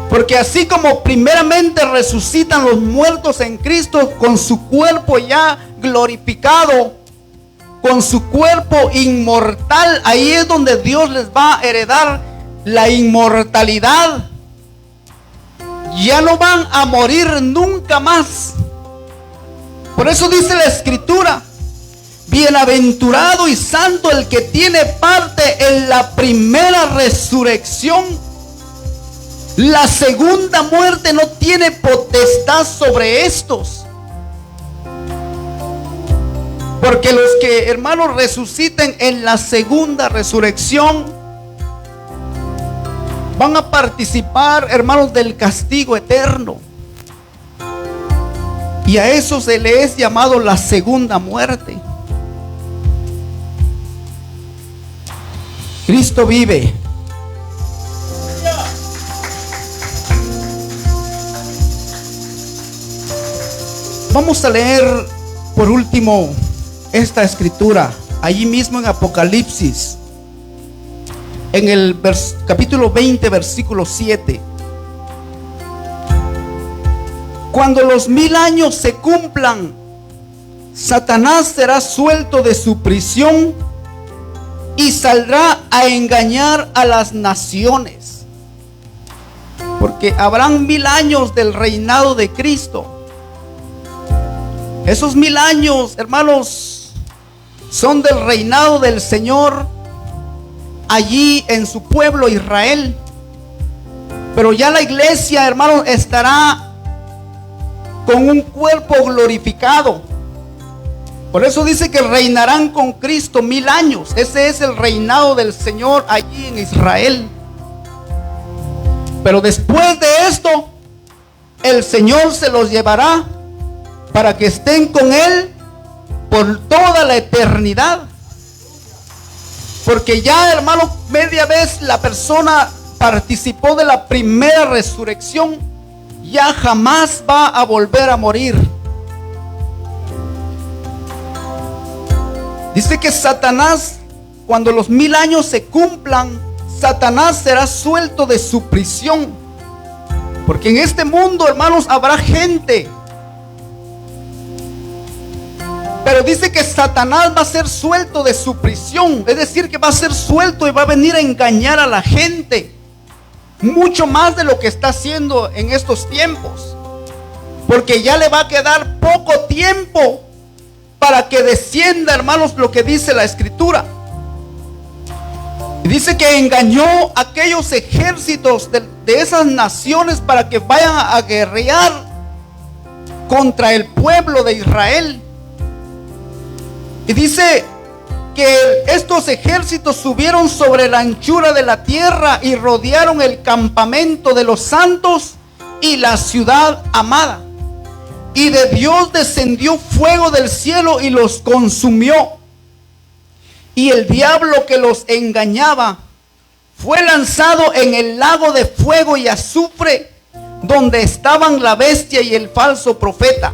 S1: Porque así como primeramente resucitan los muertos en Cristo con su cuerpo ya glorificado, con su cuerpo inmortal, ahí es donde Dios les va a heredar la inmortalidad. Ya no van a morir nunca más. Por eso dice la Escritura: bienaventurado y santo el que tiene parte en la primera resurrección. La segunda muerte no tiene potestad sobre estos. Porque los que, hermanos, resuciten en la segunda resurrección van a participar, hermanos, del castigo eterno. Y a eso se le es llamado la segunda muerte. Cristo vive. Vamos a leer por último esta escritura, allí mismo en Apocalipsis, en el capítulo 20, versículo 7. Cuando los 1000 años se cumplan, Satanás será suelto de su prisión y saldrá a engañar a las naciones, porque habrán 1000 años del reinado de Cristo. Esos 1000 años, hermanos, son del reinado del Señor, allí en su pueblo Israel. Pero ya la iglesia, hermanos, estará con un cuerpo glorificado. Por eso dice que reinarán con Cristo 1000 años. Ese es el reinado del Señor allí en Israel. Pero después de esto, el Señor se los llevará para que estén con Él por toda la eternidad. Porque ya, hermano, media vez la persona participó de la primera resurrección, ya jamás va a volver a morir. Dice que Satanás, cuando los 1000 años se cumplan, Satanás será suelto de su prisión. Porque en este mundo, hermanos, habrá gente. Pero dice que Satanás va a ser suelto de su prisión. Es decir, que va a ser suelto y va a venir a engañar a la gente. Mucho más de lo que está haciendo en estos tiempos. Porque ya le va a quedar poco tiempo para que descienda, hermanos, lo que dice la Escritura. Y dice que engañó a aquellos ejércitos de esas naciones para que vayan a guerrear contra el pueblo de Israel. Y dice que estos ejércitos subieron sobre la anchura de la tierra y rodearon el campamento de los santos y la ciudad amada. Y de Dios descendió fuego del cielo y los consumió. Y el diablo que los engañaba fue lanzado en el lago de fuego y azufre, donde estaban la bestia y el falso profeta.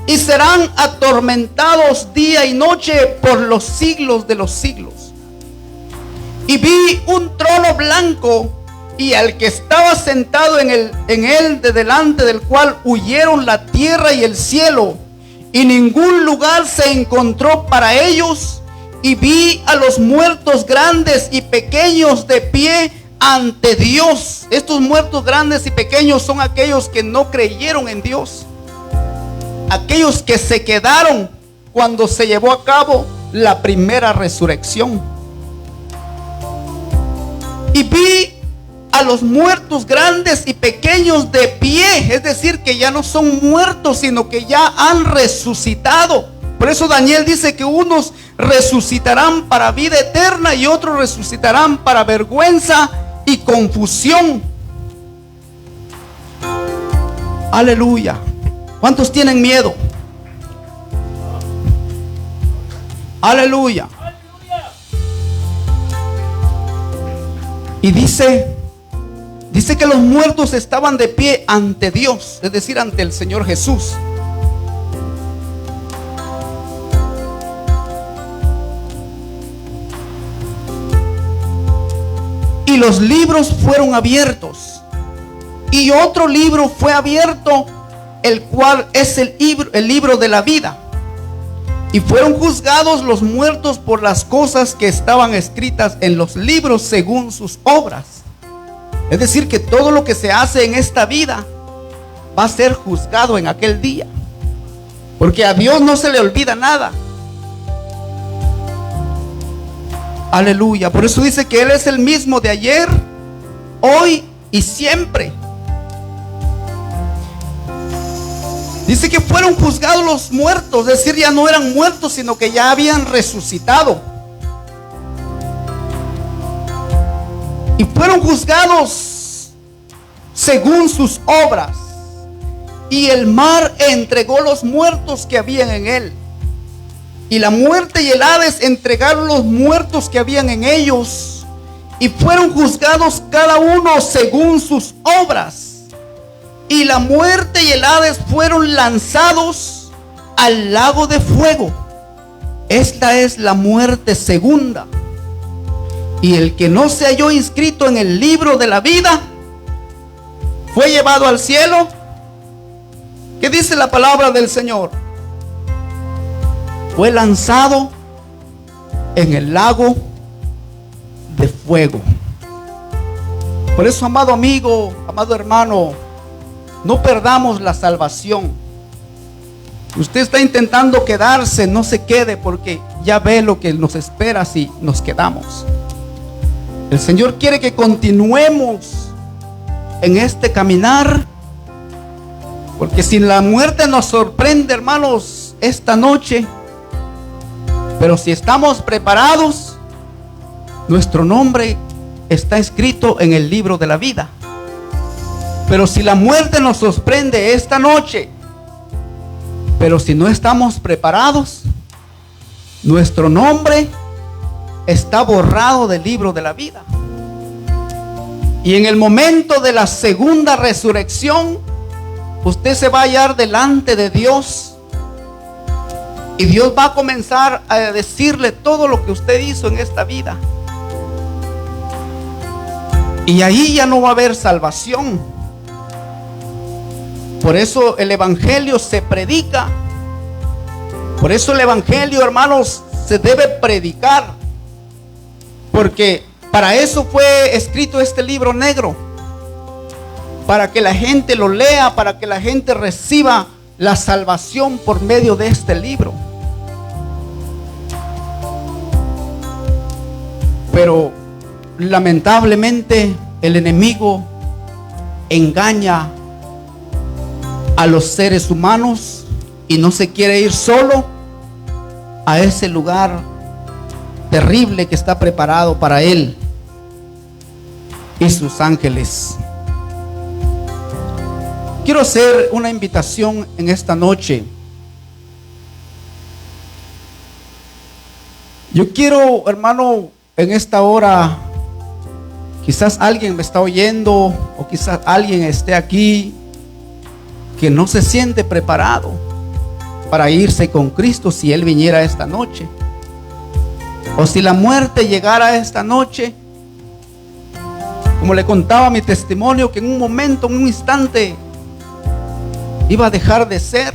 S1: Y serán atormentados día y noche por los siglos de los siglos. Y vi un trono blanco y al que estaba sentado en él, de delante del cual huyeron la tierra y el cielo, y ningún lugar se encontró para ellos. Y vi a los muertos grandes y pequeños de pie ante Dios. Estos muertos grandes y pequeños son aquellos que no creyeron en Dios, aquellos que se quedaron cuando se llevó a cabo la primera resurrección. Y vi a los muertos grandes y pequeños de pie, es decir, que ya no son muertos, sino que ya han resucitado. Por eso Daniel dice que unos resucitarán para vida eterna y otros resucitarán para vergüenza y confusión. Aleluya. ¿Cuántos tienen miedo? Aleluya. Y dice que los muertos estaban de pie ante Dios, es decir, ante el Señor Jesús. Y los libros fueron abiertos. Y otro libro fue abierto, el cual es el libro de la vida. Y fueron juzgados los muertos por las cosas que estaban escritas en los libros según sus obras. Es decir, que todo lo que se hace en esta vida va a ser juzgado en aquel día. Porque a Dios no se le olvida nada. Aleluya. Por eso dice que Él es el mismo de ayer, hoy y siempre. Dice que fueron juzgados los muertos, es decir, ya no eran muertos, sino que ya habían resucitado. Y fueron juzgados según sus obras. Y el mar entregó los muertos que habían en él. Y la muerte y el Hades entregaron los muertos que habían en ellos. Y fueron juzgados cada uno según sus obras. Y la muerte y el Hades fueron lanzados al lago de fuego. Esta es la muerte segunda. Y el que no se halló inscrito en el libro de la vida fue llevado al cielo. ¿Qué dice la palabra del Señor? Fue lanzado en el lago de fuego. Por eso, amado amigo, amado hermano, no perdamos la salvación. Usted está intentando quedarse, no se quede, porque ya ve lo que nos espera si nos quedamos. El Señor quiere que continuemos en este caminar, porque si la muerte nos sorprende, hermanos, esta noche, pero si estamos preparados, nuestro nombre está escrito en el libro de la vida. Pero si la muerte nos sorprende esta noche, pero si no estamos preparados, nuestro nombre está borrado del libro de la vida. Y en el momento de la segunda resurrección, usted se va a hallar delante de Dios. Y Dios va a comenzar a decirle todo lo que usted hizo en esta vida. Y ahí ya no va a haber salvación. Por eso el evangelio se predica. Por eso el evangelio, hermanos, se debe predicar. Porque para eso fue escrito este libro negro. Para que la gente lo lea, para que la gente reciba la salvación por medio de este libro. Pero lamentablemente el enemigo engaña a los seres humanos y no se quiere ir solo a ese lugar terrible que está preparado para él y sus ángeles. Quiero hacer una invitación en esta noche. Yo quiero, hermano, en esta hora, quizás alguien me está oyendo o quizás alguien esté aquí que no se siente preparado para irse con Cristo si Él viniera esta noche. O si la muerte llegara esta noche, como le contaba mi testimonio, que en un momento, en un instante, iba a dejar de ser.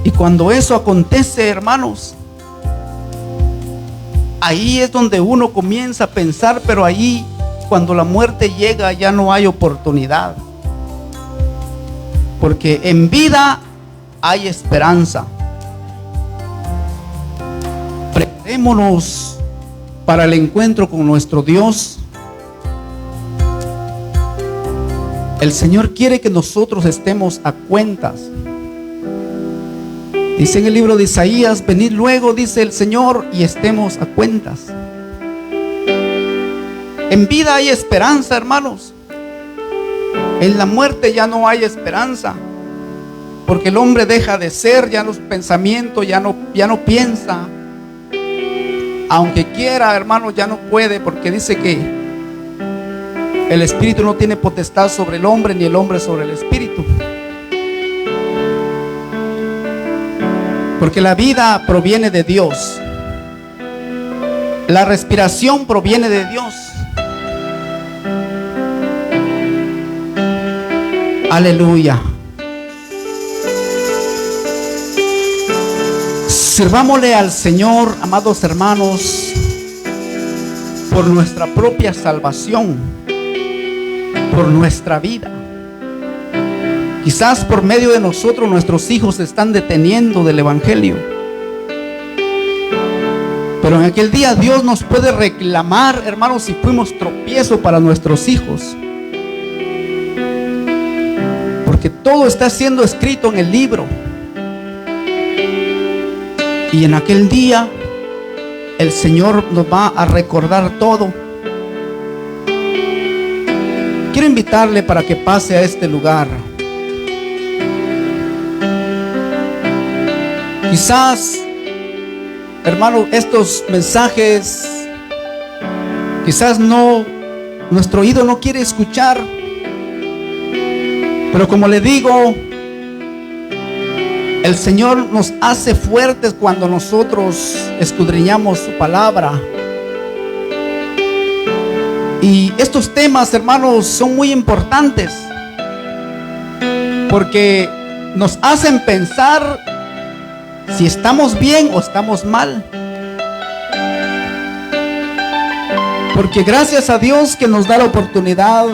S1: Y cuando eso acontece, hermanos, ahí es donde uno comienza a pensar, pero ahí, cuando la muerte llega, ya no hay oportunidad. Porque en vida hay esperanza. Preparémonos para el encuentro con nuestro Dios. El Señor quiere que nosotros estemos a cuentas. Dice en el libro de Isaías: venid luego, dice el Señor, y estemos a cuentas. En vida hay esperanza, hermanos. En la muerte ya no hay esperanza, porque el hombre deja de ser, ya los pensamientos ya no piensa. Aunque quiera, hermanos, ya no puede, porque dice que el espíritu no tiene potestad sobre el hombre, ni el hombre sobre el espíritu. Porque la vida proviene de Dios. La respiración proviene de Dios. Aleluya. Sirvámosle al Señor, amados hermanos, por nuestra propia salvación, por nuestra vida. Quizás por medio de nosotros nuestros hijos se están deteniendo del evangelio, pero en aquel día Dios nos puede reclamar, hermanos, si fuimos tropiezo para nuestros hijos, porque todo está siendo escrito en el libro. Y en aquel día el Señor nos va a recordar todo. Quiero invitarle para que pase a este lugar. Quizás, hermano, estos mensajes, quizás no, nuestro oído no quiere escuchar. Pero como le digo, el Señor nos hace fuertes cuando nosotros escudriñamos su palabra. Y estos temas, hermanos, son muy importantes, porque nos hacen pensar si estamos bien o estamos mal. Porque gracias a Dios que nos da la oportunidad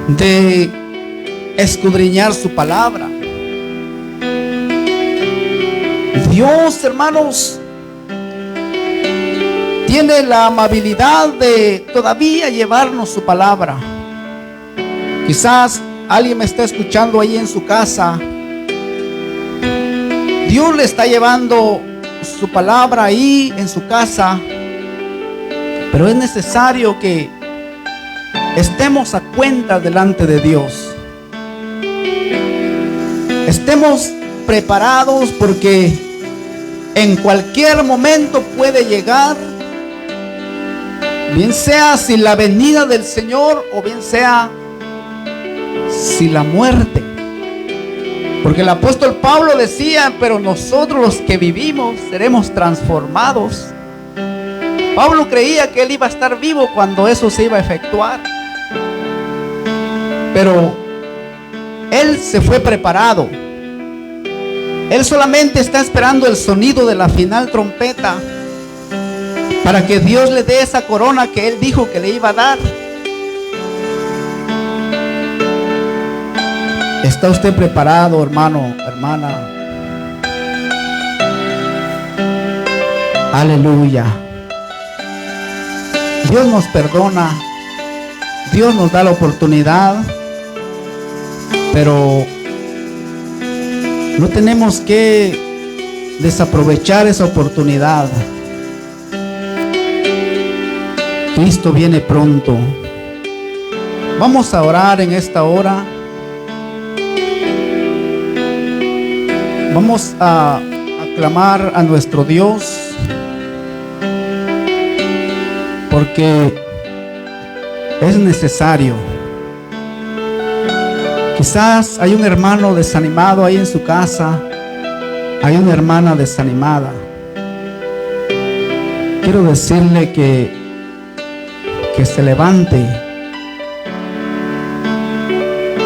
S1: de escudriñar su palabra. Dios, hermanos, tiene la amabilidad de todavía llevarnos su palabra. Quizás alguien me está escuchando ahí en su casa. Dios le está llevando su palabra ahí en su casa, pero es necesario que estemos a cuenta delante de Dios. Estemos preparados, porque en cualquier momento puede llegar, bien sea si la venida del Señor o bien sea si la muerte. Porque el apóstol Pablo decía: pero nosotros los que vivimos seremos transformados. Pablo creía que él iba a estar vivo cuando eso se iba a efectuar, pero él se fue preparado. Él solamente está esperando el sonido de la final trompeta para que Dios le dé esa corona que él dijo que le iba a dar. ¿Está usted preparado, hermano, hermana? Aleluya. Dios nos perdona, Dios nos da la oportunidad, pero no tenemos que desaprovechar esa oportunidad. Cristo viene pronto. Vamos a orar en esta hora. Vamos a aclamar a nuestro Dios, porque es necesario. Quizás hay un hermano desanimado ahí en su casa, hay una hermana desanimada. Quiero decirle que se levante,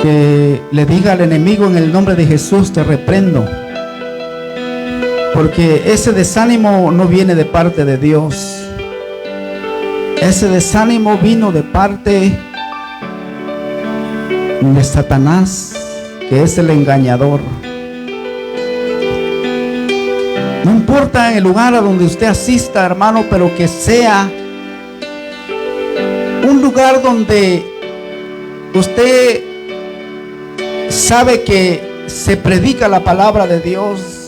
S1: que le diga al enemigo: en el nombre de Jesús te reprendo. Porque ese desánimo no viene de parte de Dios. Ese desánimo vino de parte de Satanás, que es el engañador. No importa el lugar a donde usted asista, hermano, pero que sea un lugar donde usted sabe que se predica la palabra de Dios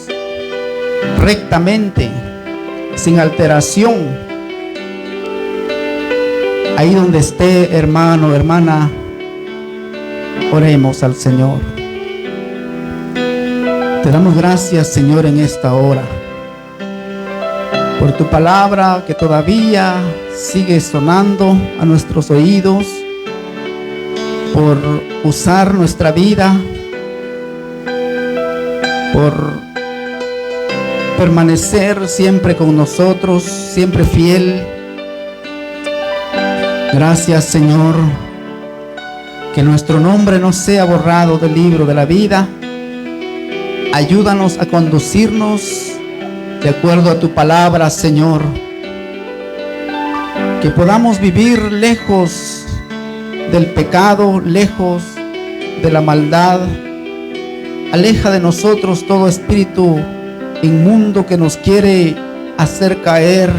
S1: rectamente, sin alteración. Ahí donde esté, hermano, hermana, oremos al Señor. Te damos gracias, Señor, en esta hora, por tu palabra que todavía sigue sonando a nuestros oídos, por usar nuestra vida, por permanecer siempre con nosotros, siempre fiel. Gracias, Señor, que nuestro nombre no sea borrado del libro de la vida. Ayúdanos a conducirnos de acuerdo a tu palabra, Señor. Que podamos vivir lejos del pecado, lejos de la maldad. Aleja de nosotros todo espíritu inmundo que nos quiere hacer caer.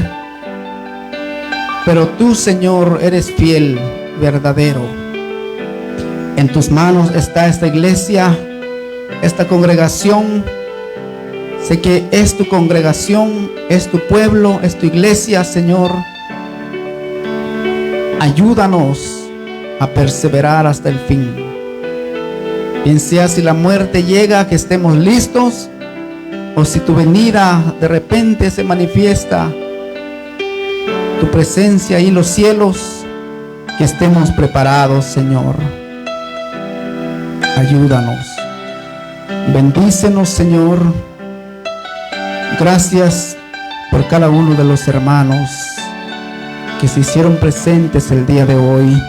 S1: Pero tú, Señor, eres fiel, verdadero. En tus manos está esta iglesia, esta congregación. Sé que es tu congregación, es tu pueblo, es tu iglesia, Señor. Ayúdanos a perseverar hasta el fin. Bien sea si la muerte llega, que estemos listos, o si tu venida de repente se manifiesta, tu presencia ahí en los cielos, que estemos preparados, Señor. Ayúdanos. Bendícenos, Señor. Gracias por cada uno de los hermanos que se hicieron presentes el día de hoy,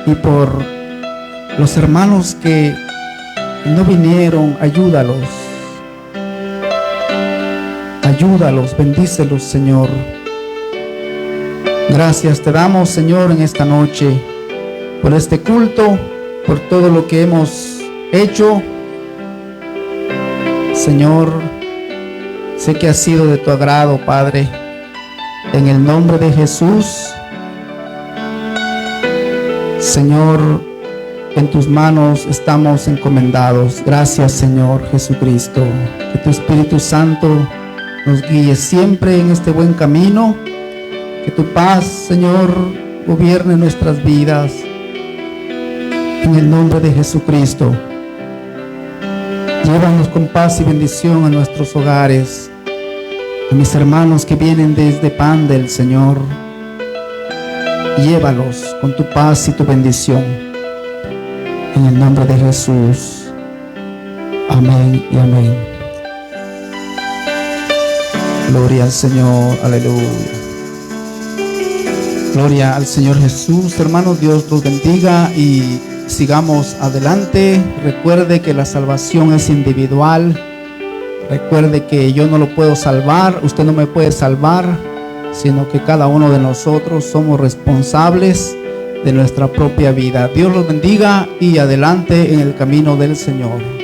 S1: y por los hermanos que no vinieron. Ayúdalos. Ayúdalos, bendícelos, Señor. Gracias te damos, Señor, en esta noche, por este culto, por todo lo que hemos hecho. Señor, sé que ha sido de tu agrado, Padre. En el nombre de Jesús, Señor, en tus manos estamos encomendados. Gracias, Señor Jesucristo. Que tu Espíritu Santo nos guíe siempre en este buen camino. Que tu paz, Señor, gobierne nuestras vidas. En el nombre de Jesucristo. Llévanos con paz y bendición a nuestros hogares. A mis hermanos que vienen desde Pandel, Señor, llévalos con tu paz y tu bendición. En el nombre de Jesús. Amén y amén. Gloria al Señor. Aleluya. Gloria al Señor Jesús. Hermanos, Dios los bendiga y sigamos adelante. Recuerde que la salvación es individual. Recuerde que yo no lo puedo salvar, usted no me puede salvar, sino que cada uno de nosotros somos responsables de nuestra propia vida. Dios los bendiga y adelante en el camino del Señor.